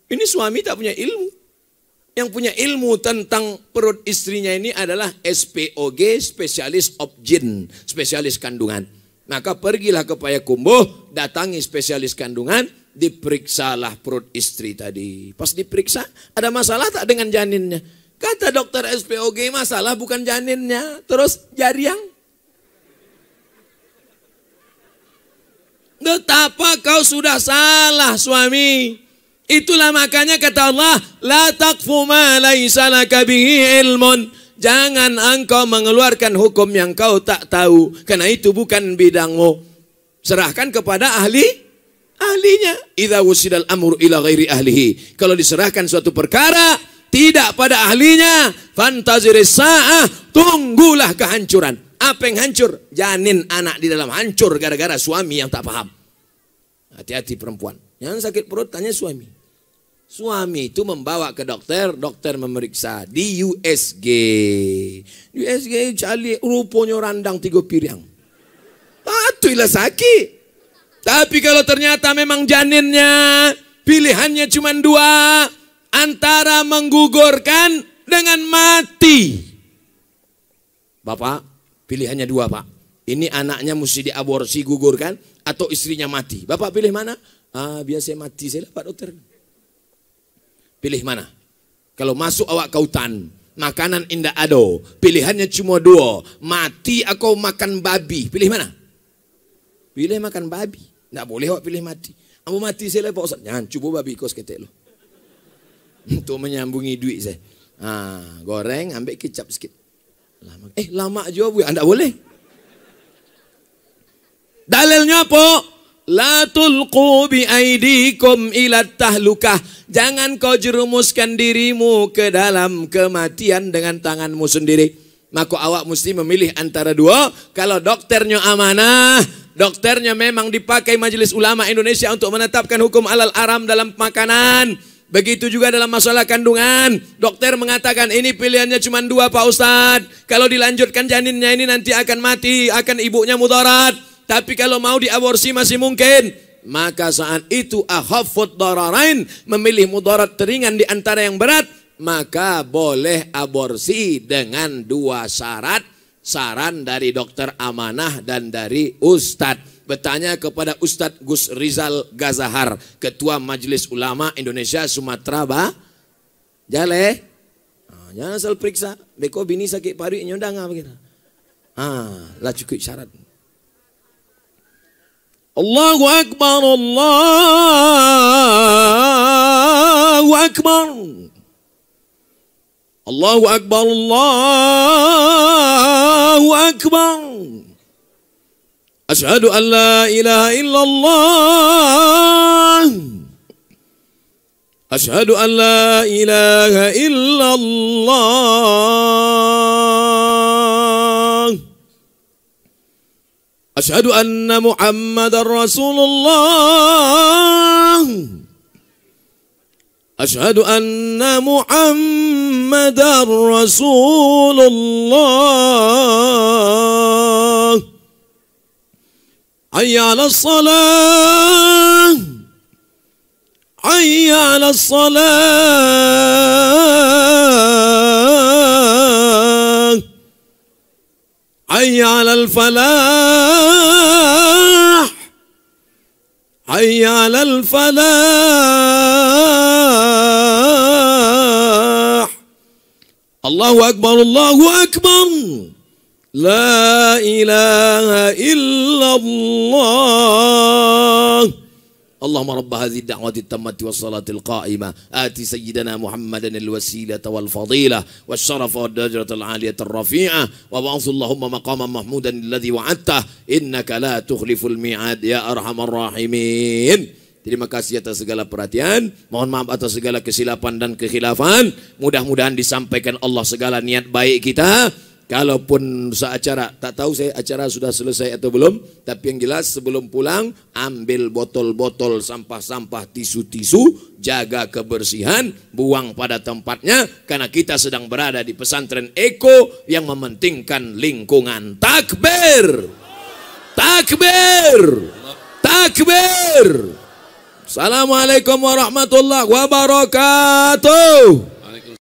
Ini suami tak punya ilmu. Yang punya ilmu tentang perut istrinya ini adalah SPOG, spesialis obgyn, spesialis kandungan. Maka pergilah ke Payakumbuh, datangi spesialis kandungan, diperiksalah perut istri tadi. Pas diperiksa, ada masalah tak dengan janinnya? Kata dokter SPOG, masalah bukan janinnya, terus jariang. Betapa kau sudah salah suami. Itulah makanya kata Allah, la taqfu ma laysa laka bihi ilmun. Jangan engkau mengeluarkan hukum yang kau tak tahu, karena itu bukan bidangmu. Serahkan kepada ahlinya. Idza wusidal amru ila ghairi ahlihi. Kalau diserahkan suatu perkara tidak pada ahlinya, fantaziris sa'ah, tunggulah kehancuran. Apa yang hancur? Janin anak di dalam hancur gara-gara suami yang tak paham. Hati-hati perempuan. Yang sakit perut tanya suami. Suami itu membawa ke dokter, dokter memeriksa di USG. USG cali rupanya randang 3 piring. Patuilah sakit. Tapi kalau ternyata memang janinnya, pilihannya cuma 2. Antara menggugurkan dengan mati. Bapak, pilihannya 2 Pak. Ini anaknya mesti diaborsi, gugurkan, atau istrinya mati. Bapak pilih mana? Biasa mati, saya Pak dokter. Pilih mana? Kalau masuk awak ke hutan, makanan indah ado, pilihannya cuma 2, mati atau makan babi. Pilih mana? Pilih makan babi. Tidak boleh awak pilih mati. Aku mati saya Pak Ustaz. Jangan, coba babi kos ketek lo. Untuk menyambungi duit saya. Goreng, ambil kecap sikit. Lama juga bu, anda boleh. Dalilnya apa? La tulqu bi aidikum ila tahlukah. Jangan kau jerumuskan dirimu ke dalam kematian dengan tanganmu sendiri. Maka awak mesti memilih antara 2. Kalau dokternya amanah, dokternya memang dipakai Majelis Ulama Indonesia untuk menetapkan hukum halal haram dalam makanan. Begitu juga dalam masalah kandungan. Dokter mengatakan ini pilihannya cuma 2 Pak Ustadz. Kalau dilanjutkan janinnya ini nanti akan mati, akan ibunya mudarat. Tapi kalau mau diaborsi masih mungkin. Maka saat itu akhaffud dararain, memilih mudarat teringan di antara yang berat, maka boleh aborsi dengan 2 syarat. Saran dari dokter amanah dan dari Ustadz. Bertanya kepada Ustadz Gus Rizal Gazahar, Ketua Majelis Ulama Indonesia Sumatera Jale. Jangan asal periksa. Beko bini sakit paru nyondang begitu. Lah cukup syarat. Allahu Akbar, Allahu Akbar. Allahu Akbar, Allahu Akbar. Asyhadu an la ilaha illallah. Asyhadu an la ilaha illallah. Asyhadu anna Muhammadar Rasulullah. Asyhadu anna Muhammadar Rasulullah. hayya 'alas salah, hayya 'alas salah, hayya 'alal falah, hayya 'alal falah. Allahu akbar, Allahu akbar. La ilaha illallah. Allahumma rabb hadhihi ad-da'wati at-tammati was-salati al-qa'imah ati sayyidina Muhammadan al-wasilata wal-fadilah wasyarafa wad-darajata al-'aliyata ar-rafi'ah wa ba'ath Allahumma maqaman mahmudan alladhi wa'adta innaka la tukhliful mi'ad ya arhamar rahimin. Terima kasih atas segala perhatian. Mohon maaf atas segala kesilapan dan kekhilafan. Mudah-mudahan disampaikan Allah segala niat baik kita. Kalaupun seacara, tak tahu saya acara sudah selesai atau belum. Tapi yang jelas sebelum pulang, ambil botol-botol sampah-sampah, tisu-tisu, jaga kebersihan, buang pada tempatnya. Karena kita sedang berada di pesantren Eko yang mementingkan lingkungan. Takbir! Takbir! Takbir! Assalamualaikum warahmatullahi wabarakatuh.